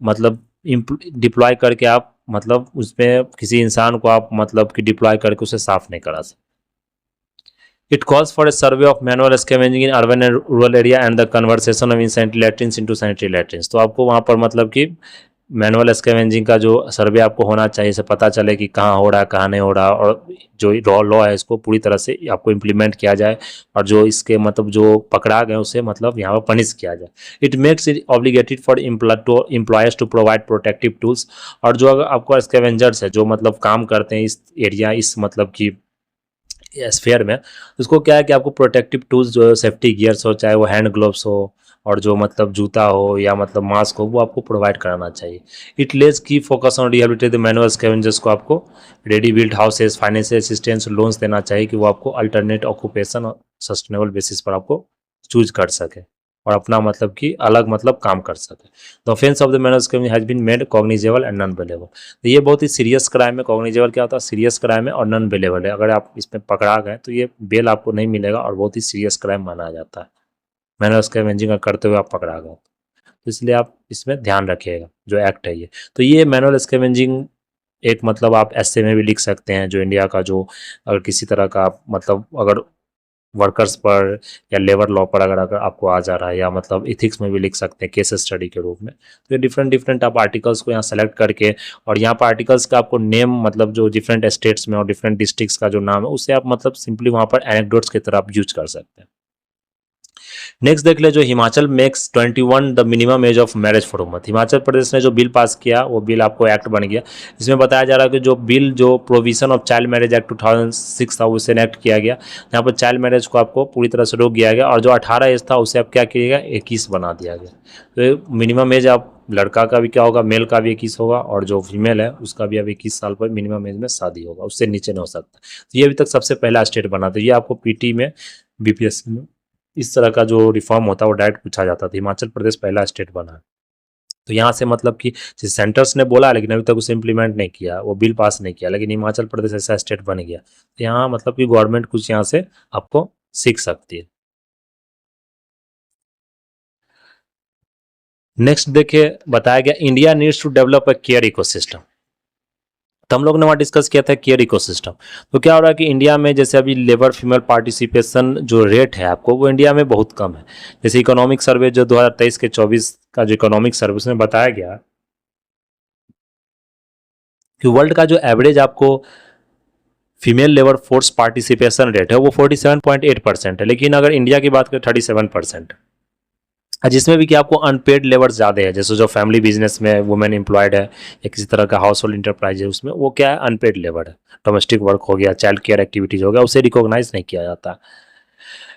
मतलब डिप्लॉय करके आप मतलब उसमें किसी इंसान को आप मतलब कि डिप्लॉय करके उसे साफ नहीं करा सकते। It calls for a survey of manual scavenging in urban and rural area and the conversation of insanitary latrines into sanitary latrines. तो आपको वहाँ पर मतलब कि मैनुअल स्कैवेंजिंग का जो सर्वे आपको होना चाहिए, इसे पता चले कि कहाँ हो रहा है कहाँ नहीं हो रहा, और जो रॉ लॉ है इसको पूरी तरह से आपको इम्प्लीमेंट किया जाए, और जो इसके मतलब जो पकड़ा गए उसे मतलब यहाँ पर पनिश किया जाए। It makes it obligated for employees to provide protective tools. और जो अगर आपको स्कैवेंजर्स है जो मतलब काम करते हैं इस एरिया, इस मतलब की स्फेयर में, उसको क्या है कि आपको प्रोटेक्टिव टूल्स जो सेफ्टी गियर्स हो, चाहे वो हैंड ग्लोव्स हो और जो मतलब जूता हो या मतलब मास्क हो, वो आपको प्रोवाइड कराना चाहिए। इट लेस की focus on rehabilitate the manual scavengers को आपको ready build houses, financial assistance, loans देना चाहिए कि वो आपको अल्टरनेट ऑक्यूपेशन और सस्टेनेबल बेसिस पर आपको चूज कर सके और अपना मतलब कि अलग मतलब काम कर सके। The offence of the manual scavenging has been made cognizable and non bailable. तो ये बहुत ही सीरियस क्राइम है। कॉग्निजेबल क्या होता है? सीरियस क्राइम है, और नॉन बेलेबल है। अगर आप इसमें पकड़ा गए तो ये बेल आपको नहीं मिलेगा और बहुत ही सीरियस क्राइम माना जाता है मैनुअल स्कैवेंजिंग करते हुए आप पकड़ा गए। तो इसलिए आप इसमें ध्यान रखिएगा जो एक्ट है ये। तो ये मैनुअल स्कैवेंजिंग एक मतलब आप ऐसे में भी लिख सकते हैं, जो इंडिया का जो अगर किसी तरह का मतलब अगर वर्कर्स पर या लेबर लॉ पर अगर आपको आ जा रहा है, या मतलब इथिक्स में भी लिख सकते हैं केस स्टडी के रूप में। तो ये डिफरेंट डिफरेंट आप आर्टिकल्स को यहाँ सेलेक्ट करके, और यहाँ पर आर्टिकल्स का आपको नेम मतलब जो डिफरेंट स्टेट्स में और डिफरेंट डिस्ट्रिक्ट्स का जो नाम है उसे आप मतलब सिंपली वहाँ पर एनेक्डोट्स की तरह आप यूज कर सकते हैं। नेक्स्ट देख ले, जो Himachal makes 21 the minimum age of marriage for women. Himachal Pradesh ने जो बिल पास किया वो बिल आपको एक्ट बन गया। इसमें बताया जा रहा है कि जो बिल जो provision of child marriage act 2006 था उसे एक्ट किया गया, जहाँ पर चाइल्ड मैरिज को आपको पूरी तरह से रोक दिया गया, और जो 18 एज था उसे अब क्या किया गया, 21 बना दिया गया। तो मिनिमम एज आप लड़का का भी क्या होगा, मेल का भी 21 होगा, और जो फीमेल है उसका भी अब 21 साल पर मिनिमम एज में शादी होगा, उससे नीचे नहीं हो सकता। तो ये अभी तक सबसे पहला स्टेट बना था। ये आपको पीटी में, बीपीएससी में इस तरह का जो रिफॉर्म होता है वो डायरेक्ट पूछा जाता था। हिमाचल प्रदेश पहला स्टेट बना है। तो यहाँ से मतलब कि सेंटर्स ने बोला लेकिन अभी तक उसे इम्प्लीमेंट नहीं किया, वो बिल पास नहीं किया, लेकिन हिमाचल प्रदेश ऐसा स्टेट बन गया। तो यहाँ मतलब कि गवर्नमेंट कुछ यहाँ से आपको सीख सकती है। नेक्स्ट देखिए, बताया गया India needs to develop a care ecosystem. तो हम लोग ने वहाँ डिस्कस किया था केयर इकोसिस्टम। तो क्या हो रहा है कि इंडिया में जैसे अभी लेबर फीमेल पार्टिसिपेशन जो रेट है आपको, वो इंडिया में बहुत कम है। जैसे इकोनॉमिक सर्वे जो 2023 के 24 का जो इकोनॉमिक सर्वे उसमें बताया गया कि वर्ल्ड का जो एवरेज आपको female labour force participation rate है वो 47.8% है, लेकिन अगर इंडिया की बात करें 37%, जिसमें भी कि आपको अनपेड लेबर ज़्यादा है। जैसे जो फैमिली बिजनेस में वुमेन एम्प्लॉयड है या किसी तरह का हाउस होल्ड इंटरप्राइज है, उसमें वो क्या है, अनपेड लेबर है। डोमेस्टिक वर्क हो गया, चाइल्ड केयर एक्टिविटीज हो गया, उसे रिकॉग्नाइज नहीं किया जाता।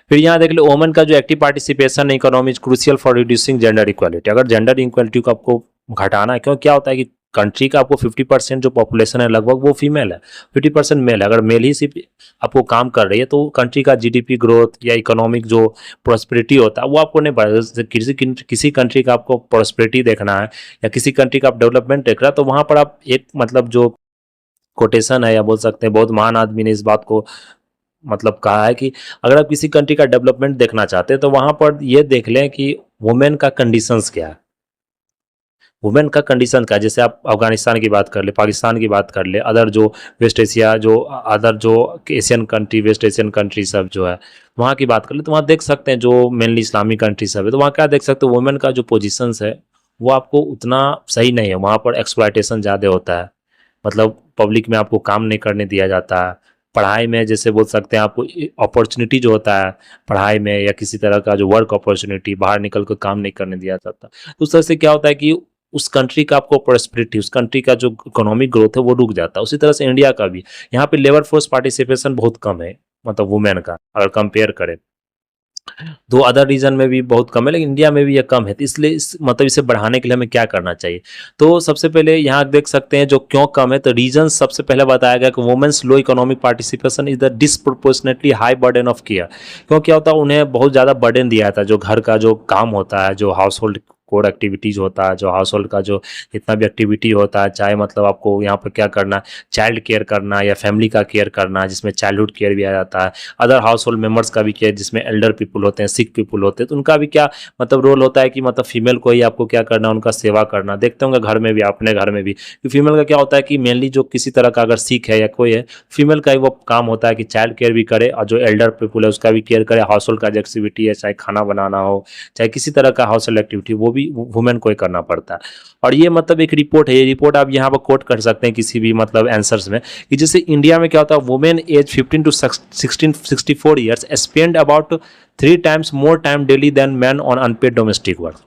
फिर यहाँ देख लो, वोमेन का जो active participation economy is crucial for reducing gender equality. अगर जेंडर इक्वालिटी को आपको घटाना है, क्यों क्या होता है कि कंट्री का आपको 50% जो पॉपुलेशन है लगभग वो फीमेल है, 50% मेल है। अगर मेल ही सिर्फ आपको काम कर रही है तो कंट्री का जीडीपी ग्रोथ या इकोनॉमिक जो प्रोस्पेरिटी होता है वो आपको नहीं बढ़ेगा। जैसे किसी कंट्री का आपको प्रोस्पेरिटी देखना है या किसी कंट्री का आप डेवलपमेंट देख रहा है, तो वहाँ पर आप एक मतलब जो कोटेशन है या बोल सकते हैं बहुत महान आदमी ने इस बात को मतलब कहा है कि अगर आप किसी कंट्री का डेवलपमेंट देखना चाहते हैं तो वहां पर ये देख लें कि वुमेन का कंडीशंस क्या है, वुमेन का कंडीशन क्या है। जैसे आप अफगानिस्तान की बात कर ले, पाकिस्तान की बात कर ले, अदर जो वेस्ट एशिया जो अदर जो Asian country, West Asian country सब जो है वहाँ की बात कर ले, तो वहाँ देख सकते हैं जो मेनली इस्लामिक कंट्री सब है, तो वहाँ क्या देख सकते हैं, वुमेन का जो पोजिशंस है वो आपको उतना सही नहीं है। वहाँ पर एक्सप्लॉयटेशन ज़्यादा होता है, मतलब पब्लिक में आपको काम नहीं करने दिया जाता है। पढ़ाई में जैसे बोल सकते हैं आपको अपॉर्चुनिटी जो होता है पढ़ाई में या किसी तरह का जो वर्क अपॉर्चुनिटी, बाहर निकल कर काम नहीं करने दिया जाता। तो उस तरह से क्या होता है कि उस कंट्री का आपको प्रोस्पेरिटी, उस कंट्री का जो इकोनॉमिक ग्रोथ है वो रुक जाता है। उसी तरह से इंडिया का भी यहाँ पे लेबर फोर्स पार्टिसिपेशन बहुत कम है, मतलब वुमेन का अगर कंपेयर करें। दो अदर रीजन में भी बहुत कम है, लेकिन इंडिया में भी ये कम है। तो इसलिए मतलब इसे बढ़ाने के लिए हमें क्या करना चाहिए। तो सबसे पहले यहाँ देख सकते हैं जो क्यों कम है, तो रीजन सबसे पहले बताया गया कि women's low economic participation is the disproportionately high burden of care. क्यों क्या होता है, उन्हें बहुत ज़्यादा बर्डन दिया जाता है। जो घर का जो काम होता है, जो हाउस होल्ड कोर एक्टिविटीज़ होता है, जो हाउस होल्ड का जो जितना भी एक्टिविटी होता है, चाहे मतलब आपको यहाँ पर क्या करना, चाइल्ड केयर करना या फैमिली का केयर करना, जिसमें चाइल्डहुड केयर भी आ जाता है, अदर हाउस होल्ड मेम्बर्स का भी केयर जिसमें एल्डर पीपल होते हैं, सिक पीपल होते हैं, तो उनका भी क्या मतलब रोल होता है कि मतलब फीमेल को ही आपको क्या करना, उनका सेवा करना। देखते होंगे घर में भी, अपने घर में भी, कि फीमेल का क्या होता है कि मेनली जो किसी तरह का अगर सिक है या कोई है, फीमेल का ही वो काम होता है कि चाइल्ड केयर भी करे और जो एल्डर पीपल है उसका भी केयर करे। हाउस होल्ड का जो एक्टिविटी है, चाहे खाना बनाना हो, चाहे किसी तरह का हाउस होल्ड एक्टिविटी, वो भी भी वुमेन को ही करना पड़ता है। और ये मतलब एक रिपोर्ट है, ये रिपोर्ट आप यहाँ पर कोट कर सकते हैं किसी भी मतलब आंसर्स में, कि जैसे इंडिया में क्या होता है, women age 15 to 64 years spend about 3 times more time daily than man on unpaid domestic work.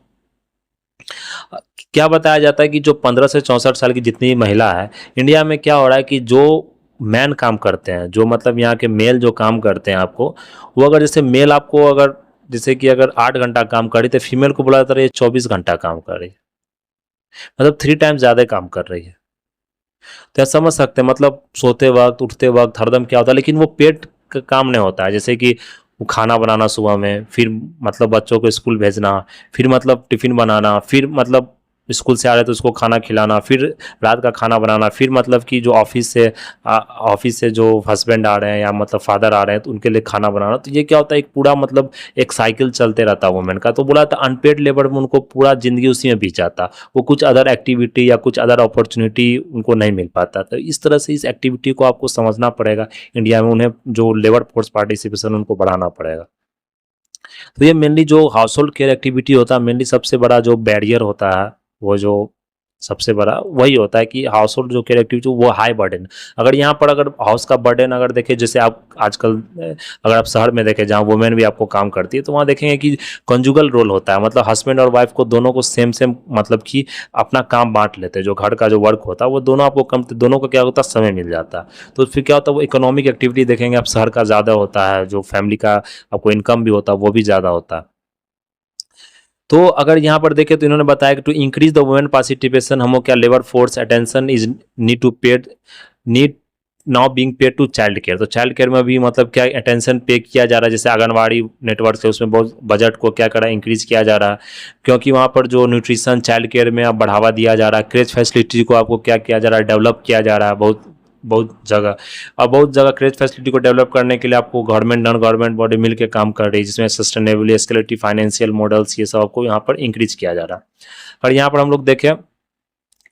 क्या बताया जाता है कि जो 15 से 64 साल की जितनी महिला है इंडिया में, क्या हो रहा है कि जो मैन काम करते हैं, जो मतलब यहाँ के मेल जो काम करते हैं आपको, वो अगर जैसे मेल आपको अगर जैसे कि अगर 8 घंटा काम कर रही, तो फीमेल को बोला जाता है 24 घंटा काम कर रही है, मतलब 3 टाइम ज़्यादा काम कर रही है। तो आप समझ सकते हैं मतलब सोते वक्त उठते वक्त हरदम क्या होता है, लेकिन वो पेट का काम नहीं होता है, जैसे कि वो खाना बनाना सुबह में, फिर मतलब बच्चों को स्कूल भेजना, फिर मतलब टिफिन बनाना, फिर मतलब स्कूल से आ रहे तो उसको खाना खिलाना, फिर रात का खाना बनाना, फिर मतलब कि जो ऑफिस से जो हस्बैंड आ रहे हैं या मतलब फादर आ रहे हैं तो उनके लिए खाना बनाना। तो ये क्या होता है, एक पूरा मतलब एक साइकिल चलते रहता है वुमेन का। तो बोला था अनपेड लेबर में उनको पूरा जिंदगी उसी में बीत जाता, वो कुछ अदर एक्टिविटी या कुछ अदर अपॉर्चुनिटी उनको नहीं मिल पाता। तो इस तरह से इस एक्टिविटी को आपको समझना पड़ेगा इंडिया में, उन्हें जो लेबर फोर्स पार्टिसिपेशन उनको बढ़ाना पड़ेगा। तो ये मेनली जो हाउस होल्ड केयर एक्टिविटी होता है, मेनली सबसे बड़ा जो बैरियर होता है, वो जो सबसे बड़ा वही होता है कि हाउस होल्ड जो केयर एक्टिविटी वो हाई बर्डन। अगर यहाँ पर अगर हाउस का बर्डन अगर देखें, जैसे आप आजकल अगर आप शहर में देखें जहाँ वुमेन भी आपको काम करती है, तो वहाँ देखेंगे कि कंजुगल रोल होता है, मतलब हस्बैंड और वाइफ को दोनों को सेम सेम मतलब कि अपना काम बांट लेते हैं। जो घर का जो वर्क होता है वो दोनों आपको कम, दोनों को क्या होता है, समय मिल जाता है। तो फिर क्या होता है, वो इकोनॉमिक एक्टिविटी देखेंगे आप, शहर का ज़्यादा होता है, जो फैमिली का आपको इनकम भी होता है वो भी ज़्यादा होता है। तो अगर यहाँ पर देखें तो इन्होंने बताया कि to increase the women participation, हम क्या labour force attention is need now being paid to child care. तो चाइल्ड केयर में भी मतलब क्या अटेंशन पे किया जा रहा है, जैसे आंगनवाड़ी नेटवर्क है उसमें बहुत बजट को क्या करा इंक्रीज किया जा रहा है, क्योंकि वहाँ पर जो न्यूट्रिशन चाइल्ड केयर में अब बढ़ावा दिया जा रहा है, क्रेच फैसिलिटी को आपको क्या किया जा रहा है, डेवलप किया जा रहा है बहुत बहुत जगह। और बहुत जगह क्रेच फैसिलिटी को डेवलप करने के लिए आपको गवर्नमेंट नॉन गवर्नमेंट बॉडी मिल के काम कर रही है, जिसमें सस्टेनेबल स्केलेटी फाइनेंशियल मॉडल्स ये सब आपको यहाँ पर इंक्रीज किया जा रहा है। और यहाँ पर हम लोग देखें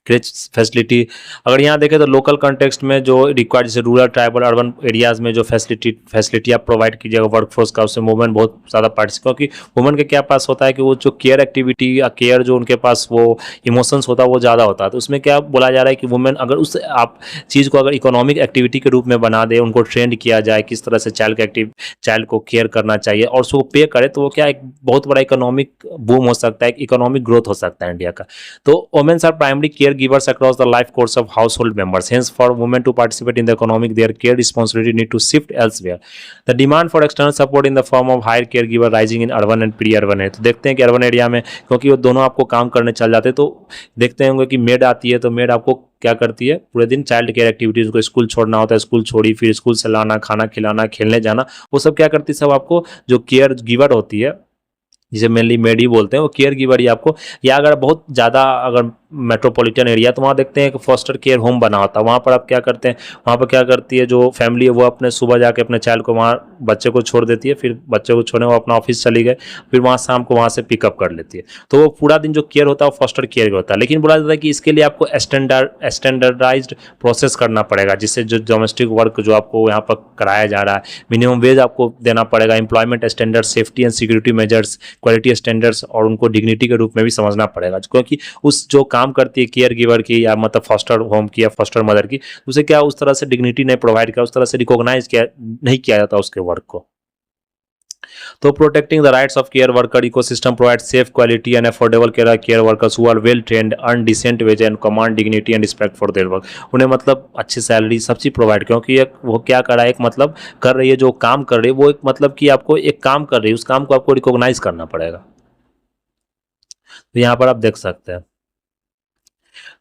क्रेच फैसिलिटी, अगर यहाँ देखें तो लोकल कॉन्टेक्स्ट में जो रिक्वायर्ड, जैसे रूरल ट्राइबल अर्बन एरियाज़ में जो फैसिलिटी आप प्रोवाइड कीजिएगा वर्कफोर्स का, उससे वुमेन बहुत ज़्यादा पार्टिसिपेट, क्योंकि वुमेन के क्या पास होता है कि वो जो केयर एक्टिविटी या केयर जो उनके पास वो इमोशंस होता है वो ज़्यादा होता है। तो उसमें क्या बोला जा रहा है कि वुमेन अगर उस आप चीज़ को अगर इकोनॉमिक एक्टिविटी के रूप में बना दे, उनको ट्रेंड किया जाए किस तरह से चाइल्ड को केयर करना चाहिए और उसको पे करे, तो वो क्या एक बहुत बड़ा इकोनॉमिक बूम हो सकता है, इकोनॉमिक ग्रोथ हो सकता है इंडिया का। तो women's are primary care givers across the life course of household members. Hence, for women to participate in the economic, their care responsibility need to shift elsewhere. The demand for external support in the form of higher caregiver rising in urban and pre-urban है। तो देखते हैं कि urban area में क्योंकि वो दोनों आपको काम करने चल जाते हैं, तो देखते होंगे कि मेड आती है, तो मेड आपको क्या करती है, पूरे दिन चाइल्ड केयर एक्टिविटीज को, स्कूल छोड़ना होता है, स्कूल छोड़ी, फिर स्कूल से लाना, खाना खिलाना, खेलने जाना, वो सब क्या करती है, सब आपको जो केयर गिवर होती है, जिसे मेनली मेड ही बोलते हैं, वो केयर गिवर ही आपको, या अगर बहुत ज़्यादा अगर मेट्रोपॉलिटन एरिया तो वहाँ देखते हैं कि फॉस्टर केयर होम बना होता है। वहाँ पर आप क्या करते हैं, वहाँ पर क्या करती है जो फैमिली है वो अपने सुबह जाके अपने चाइल्ड को वहाँ बच्चे को छोड़ देती है, फिर बच्चे को छोड़ने वो अपना ऑफिस चली गए, फिर वहाँ शाम को वहाँ से पिकअप कर लेती है। तो वो पूरा दिन जो केयर होता है वो फॉस्टर केयर होता है। लेकिन बोला जाता है कि इसके लिए आपको स्टैंडर्डाइज्ड प्रोसेस करना पड़ेगा, जिससे जो डोमेस्टिक वर्क जो आपको यहाँ पर कराया जा रहा है, मिनिमम वेज आपको देना पड़ेगा, employment standard, safety and security measures, quality standards, और उनको डिग्निटी के रूप में भी समझना पड़ेगा, क्योंकि उस जो काम करती है केयर गिवर की या मतलब फॉस्टर होम की या फॉस्टर मदर की, उसे क्या उस तरह से डिग्निटी नहीं प्रोवाइड किया, उस तरह से रिकॉग्नाइज किया नहीं किया जाता उसके वर्क को। तो protecting the rights of care worker ecosystem provide safe quality and affordable care workers who are well trained, earn decent wage and command dignity and respect for their work. उन्हें मतलब अच्छी सैलरी सब चीज़ provide, क्योंकि एक वो क्या कर रहा है, एक मतलब कर रही है, जो काम कर रही है वो एक मतलब कि आपको एक काम कर रही है, उस काम को आपको रिकॉग्नाइज करना पड़ेगा। तो यहाँ पर आप देख सकते हैं।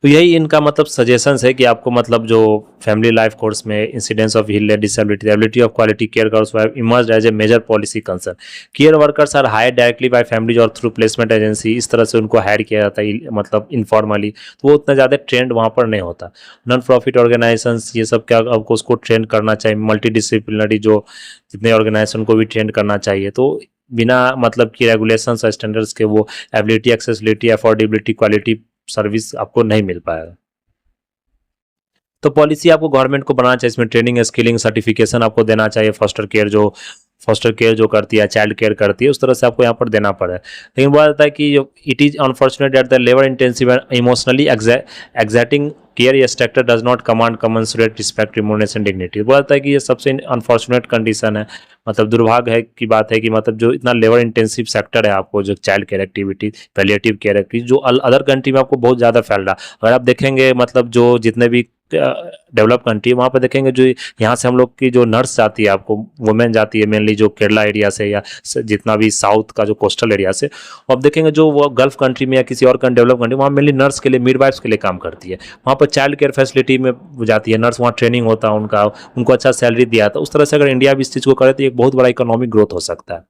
तो यही इनका मतलब सजेशंस है कि आपको मतलब जो फैमिली लाइफ कोर्स में incidence of hill disability, ability of quality care girls have emerged as a major policy concern. Care workers are hired directly by families और थ्रू प्लेसमेंट एजेंसी, इस तरह से उनको हायर किया जाता है मतलब इनफॉर्मली, तो वो उतना ज़्यादा ट्रेंड वहाँ पर नहीं होता। नॉन प्रॉफिट ऑर्गेनाइजेशंस ये सब क्या आपको उसको ट्रेंड करना चाहिए, मल्टी डिसिप्लिनरी जो जितने ऑर्गेनाइजेशन को भी ट्रेंड करना चाहिए। तो बिना मतलब कि रेगुलेशंस और स्टैंडर्ड्स के वो ability, accessibility, affordability, quality service आपको नहीं मिल पाएगा। तो पॉलिसी आपको गवर्नमेंट को बनाना चाहिए, इसमें ट्रेनिंग, स्किलिंग, सर्टिफिकेशन आपको देना चाहिए फॉस्टर केयर जो फॉस्टर केयर जो करती है, चाइल्ड केयर करती है, उस तरह से आपको यहाँ पर देना पड़ा है। लेकिन बोला जाता है कि it is unfortunate that the labour intensive and emotionally exacting care या sector does not command commensurate respect, remuneration, dignity. बोला जाता है कि ये सबसे अनफॉर्चुनेट कंडीशन है, मतलब दुर्भाग्य है की बात है कि मतलब जो इतना लेबर इंटेंसिव सेक्टर है, आपको जो child care activity, palliative care activity जो अदर कंट्री में आपको बहुत ज़्यादा फैल रहा है। अगर आप देखेंगे मतलब जो जितने भी डेवलप कंट्री वहाँ पर देखेंगे जो यहाँ से हम लोग की जो नर्स जाती है, आपको वुमेन जाती है मेनली जो केरला एरिया से या जितना भी साउथ का जो कोस्टल एरिया से, आप देखेंगे जो वो गल्फ कंट्री में या किसी और डेवलप कंट्री वहाँ मेनली नर्स के लिए, मिडवाइफ्स के लिए काम करती है। वहाँ पर चाइल्ड केयर फैसिलिटी में जाती है नर्स, वहाँ ट्रेनिंग होता है उनका, उनको अच्छा सैलरी दिया था। उस तरह से अगर इंडिया भी इस चीज़ को करे तो एक बहुत बड़ा इकोनॉमिक ग्रोथ हो सकता है,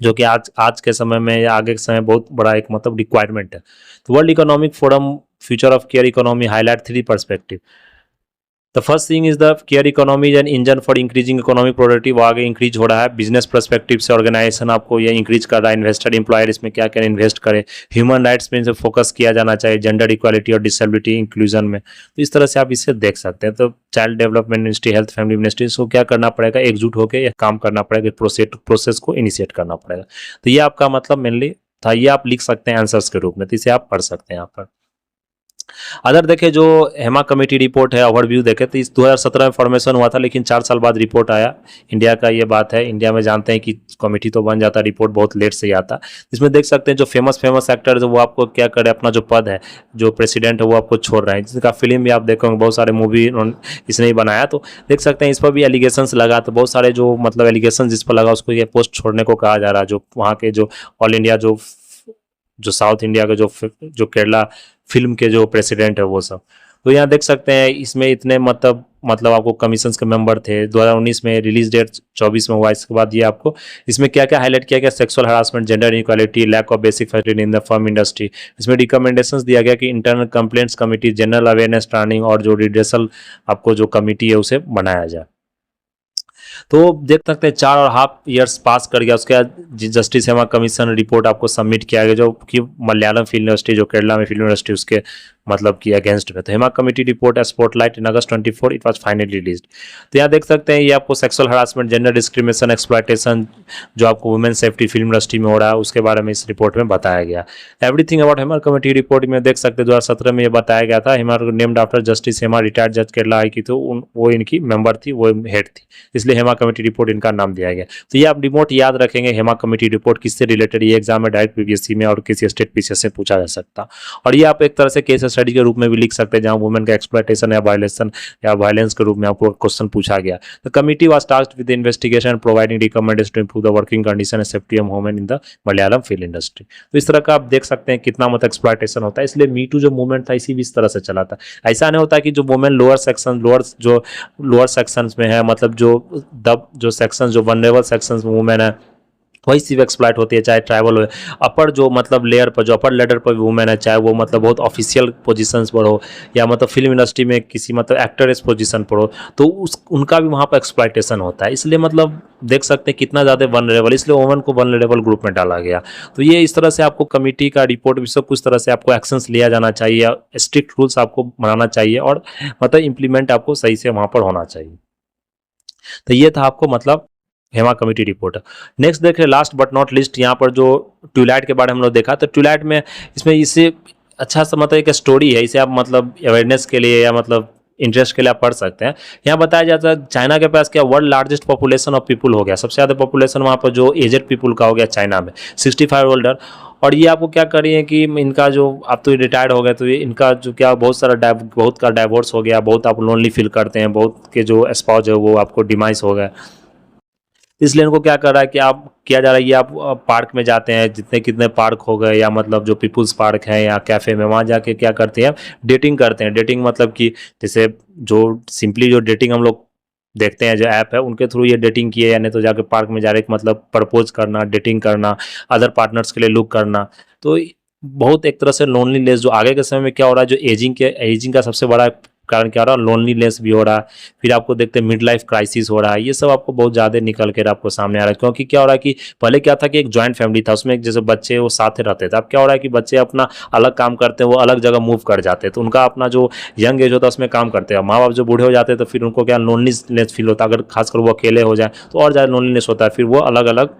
जो कि आज के समय में या आगे के समय बहुत बड़ा एक मतलब रिक्वायरमेंट है। तो world economic forum future of care economy highlight 3 perspective. The first thing is the care economy is an engine for increasing economic productivity. वो आगे इंक्रीज हो रहा है बिजनेस परस्पेक्टिव से, ऑर्गेनाइजेशन आपको ये इंक्रीज कर रहा है, इन्वेस्टर एम्प्लॉयर इसमें क्या क्या इन्वेस्ट करे, ह्यूमन राइट्स में फोकस किया जाना चाहिए, जेंडर इक्वालिटी और डिसेबिलिटी इंक्लूजन में। तो इस तरह से आप इसे देख सकते हैं। तो child development ministry, health family ministry को क्या करना पड़ेगा, एकजुट होकर काम करना पड़ेगा, प्रोसेस को इनिशिएट करना पड़ेगा। तो ये आपका मतलब मेनली था, ये आप लिख सकते हैं आंसर्स के रूप में, तो इसे आप पढ़ सकते हैं यहाँ पर। अदर देखे जो हेमा कमेटी रिपोर्ट है, ओवरव्यू देखे तो इस 2017 में फॉर्मेशन हुआ था, लेकिन 4 साल बाद रिपोर्ट आया। इंडिया का ये बात है, इंडिया में जानते हैं कि कमेटी तो बन जाता, रिपोर्ट बहुत लेट से ही आता। इसमें देख सकते हैं जो फेमस एक्टर है वो आपको क्या करे, अपना जो पद है, जो प्रेसिडेंट है वो आपको छोड़ रहे हैं, जिसका फिल्म भी आप देखोगे, बहुत सारे मूवी इसने ही बनाया। तो देख सकते हैं इस पर भी एलिगेशंस लगा, तो बहुत सारे जो मतलब एलिगेशन जिस पर लगा उसको ये पोस्ट छोड़ने को कहा जा रहा है। जो वहाँ के जो ऑल इंडिया जो साउथ इंडिया के जो केरला फिल्म के जो प्रेसिडेंट है वो सब। तो यहाँ देख सकते हैं इसमें इतने मतलब आपको कमीशंस के मेंबर थे। 2019 में रिलीज डेट 24 में हुआ। इसके बाद ये आपको इसमें क्या क्या हाईलाइट किया गया, sexual harassment, gender equality, lack of basic facility in the firm industry. इसमें रिकमेंडेशंस दिया गया कि internal complaints committee, general awareness training और जो रिड्रेसल आपको जो कमिटी है उसे बनाया जाए। तो देख सकते हैं 4.5 ईयर्स पास कर गया, उसके बाद जस्टिस हेमा कमीशन रिपोर्ट आपको सबमिट किया गया, जो कि मलयालम फिल्म इंडस्ट्री, जो केरला में फिल्म इंडस्ट्री उसके मतलब कि अगेंस्ट में। तो Hema committee report spotlight in August 24 it was finally released. तो यहाँ देख सकते हैं ये आपको sexual harassment, gender discrimination, exploitation जो आपको वुमेन सेफ्टी फिल्म इंडस्ट्री में हो रहा है उसके बारे में इस रिपोर्ट में बताया गया। Everything about Hema committee report में देख सकते हैं 2017 में ये बताया गया था। Hema named after justice Hema, retired जज केरला हाई की, तो वो इनकी मेंबर थी, वो हेड थी, इसलिए हेमा कमेटी रिपोर्ट इनका नाम दिया गया। तो ये आप रिपोर्ट याद रखेंगे, हेमा कमेटी रिपोर्ट किससे रिलेटेड, ये एग्जाम में डायरेक्ट पीपीएससी में और किसी स्टेट पीसीएस से पूछा जा सकता। और ये आप एक तरह से केस स्टडी के रूप में भी लिख सकते हैं, जहां वुमेन का एक्सप्लॉयटेशन या वायलेशन या वायलेंस के रूप में आपको क्वेश्चन पूछा गया। The committee was tasked with investigation providing recommendation to improve the working condition and safety of women in the Malayalam film industry. तो इस तरह का आप देख सकते हैं कितना मतलब एक्सप्लॉयटेशन होता है। इसलिए मी टू जो मूवमेंट था इसी भी इस तरह से चला था। ऐसा नहीं होता कि जो वुमेन लोअर सेक्शन में है, मतलब जो सेक्शन जो वनरेबल सेक्शन में वुमेन है वही सिर्फ एक्सप्लॉइट होती है, चाहे ट्राइबल हो। अपर जो मतलब लेयर पर, जो अपर लेडर पर वुमेन है, चाहे वो मतलब बहुत ऑफिशियल पोजीशंस पर हो या मतलब फिल्म इंडस्ट्री में किसी मतलब एक्टरेस पोजीशन पर हो, तो उनका भी वहाँ पर एक्सप्लॉइटेशन होता है। इसलिए मतलब देख सकते हैं कितना ज़्यादा वनरेबल, इसलिए वुमेन को वनरेबल ग्रुप में डाला गया। तो ये इस तरह से आपको कमिटी का रिपोर्ट भी सब कुछ तरह से आपको एक्शंस लिया जाना चाहिए, स्ट्रिक्ट रूल्स आपको बनाना चाहिए और मतलब इम्प्लीमेंट आपको सही से वहाँ पर होना चाहिए। तो ये था आपको मतलब हेमा कमेटी रिपोर्ट। नेक्स्ट देख रहे लास्ट बट नॉट लिस्ट, यहाँ पर जो ट्यूलाइट के बारे में हम लोग देखा, तो ट्यूलाइट में इसमें इसे अच्छा सा मतलब एक स्टोरी है, इसे आप मतलब अवेयरनेस के लिए या मतलब इंटरेस्ट के लिए आप पढ़ सकते हैं। यहाँ बताया जाता है चाइना के पास क्या world largest population of people हो गया, सबसे ज़्यादा पॉपुलेशन वहाँ पर जो एजेड पीपुल का हो गया चाइना में, 65 ओल्डर। और ये आपको क्या करिए कि इनका जो आप तो रिटायर्ड हो गए, तो ये इनका जो क्या बहुत का डाइवोर्स हो गया, बहुत आप लोनली फील करते हैं, बहुत के जो स्पाउस है वो आपको डिमाइस हो गए। इसलिए इनको क्या कर रहा है कि आप किया जा रहा है, ये आप पार्क में जाते हैं, जितने कितने पार्क हो गए या मतलब जो पीपुल्स पार्क है या कैफ़े में, वहाँ जाके क्या करते हैं डेटिंग करते हैं। डेटिंग मतलब कि जैसे जो सिंपली जो डेटिंग हम लोग देखते हैं जो ऐप है उनके थ्रू ये डेटिंग किए, या नहीं तो जाके पार्क में जा रहे मतलब प्रपोज करना, डेटिंग करना, अदर पार्टनर्स के लिए लुक करना। तो बहुत एक तरह से लोनलीनेस जो आगे के समय में क्या हो रहा है, जो एजिंग का सबसे बड़ा कारण क्या हो रहा है, लोनलीनेस भी हो रहा है, फिर आपको देखते हैं मिड लाइफ क्राइसिस हो रहा है, ये सब आपको बहुत ज़्यादा निकल कर आपको सामने आ रहा है। क्योंकि क्या हो रहा है कि पहले क्या था कि एक जॉइंट फैमिली था, उसमें जैसे बच्चे वो साथ रहते थे। अब क्या हो रहा है कि बच्चे अपना अलग काम करते हैं, वो अलग जगह मूव कर जाते हैं, तो उनका अपना जो यंग एज होता है उसमें काम करते हैं। माँ बाप जो बूढ़े हो जाते हैं तो फिर उनको क्या लोनलीनेस फील होता है, अगर खासकर वो अकेले हो जाए तो और ज़्यादा लोनलीनेस होता है, फिर वो अलग अलग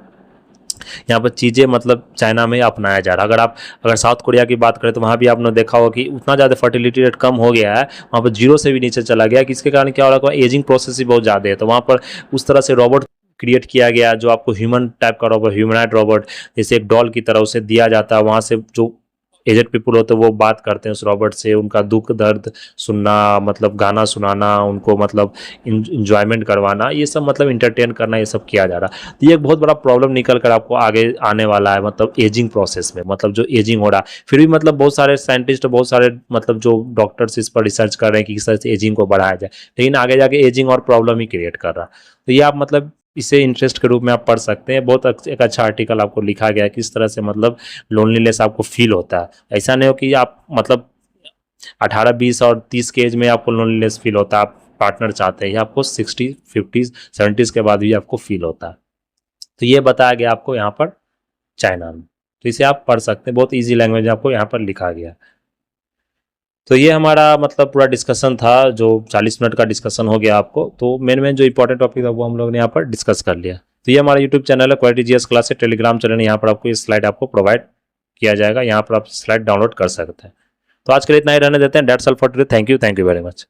यहाँ पर चीज़ें मतलब चाइना में अपनाया जा रहा है। अगर साउथ कोरिया की बात करें तो वहाँ भी आपने देखा होगा कि उतना ज़्यादा फर्टिलिटी रेट कम हो गया है, वहाँ पर जीरो से भी नीचे चला गया है, किसके कारण क्या हो रहा है, एजिंग प्रोसेस ही बहुत ज़्यादा है। तो वहाँ पर उस तरह से रोबोट क्रिएट किया गया जो आपको ह्यूमन टाइप का रोबोट, ह्यूमनाइड रोबोट, जैसे एक डॉल की तरह उसे दिया जाता है। वहाँ से जो एजेड पीपल होते हैं वो बात करते हैं उस रॉबर्ट से, उनका दुख दर्द सुनना, मतलब गाना सुनाना उनको, मतलब इंजॉयमेंट करवाना, ये सब मतलब इंटरटेन करना, ये सब किया जा रहा है। तो ये एक बहुत बड़ा प्रॉब्लम निकल कर आपको आगे आने वाला है, मतलब एजिंग प्रोसेस में, मतलब जो एजिंग हो रहा है। फिर भी मतलब बहुत सारे साइंटिस्ट, बहुत सारे मतलब जो डॉक्टर्स इस पर रिसर्च कर रहे हैं कि किस तरह से एजिंग को बढ़ाया जाए, लेकिन आगे जाके एजिंग और प्रॉब्लम ही क्रिएट कर रहा है। तो ये आप मतलब इसे इंटरेस्ट के रूप में आप पढ़ सकते हैं। बहुत एक अच्छा आर्टिकल आपको लिखा गया है किस तरह से मतलब लोनलीनेस आपको फील होता है। ऐसा नहीं हो कि आप मतलब 18, 20 और 30 के एज में आपको लोनलीनेस फील होता है, आप पार्टनर चाहते हैं, या आपको 60, 50, 70 के बाद भी आपको फील होता है। तो ये बताया गया आपको यहाँ पर चाइना में, तो इसे आप पढ़ सकते हैं, बहुत ईजी लैंग्वेज आपको यहाँ पर लिखा गया। तो ये हमारा मतलब पूरा डिस्कशन था, जो 40 मिनट का डिस्कशन हो गया आपको। तो मेन जो इंपॉर्टेंट टॉपिक था वो हम लोग ने यहाँ पर डिस्कस कर लिया। तो ये हमारा यूट्यूब चैनल है क्वालिटी जीएस क्लास है, टेलीग्राम चैनल है, यहाँ पर आपको ये स्लाइड आपको प्रोवाइड किया जाएगा, यहाँ पर आप स्लाइड डाउनलोड कर सकते हैं। तो आज के लिए इतना ही रहने देते हैं। That's all for today. Thank you very much.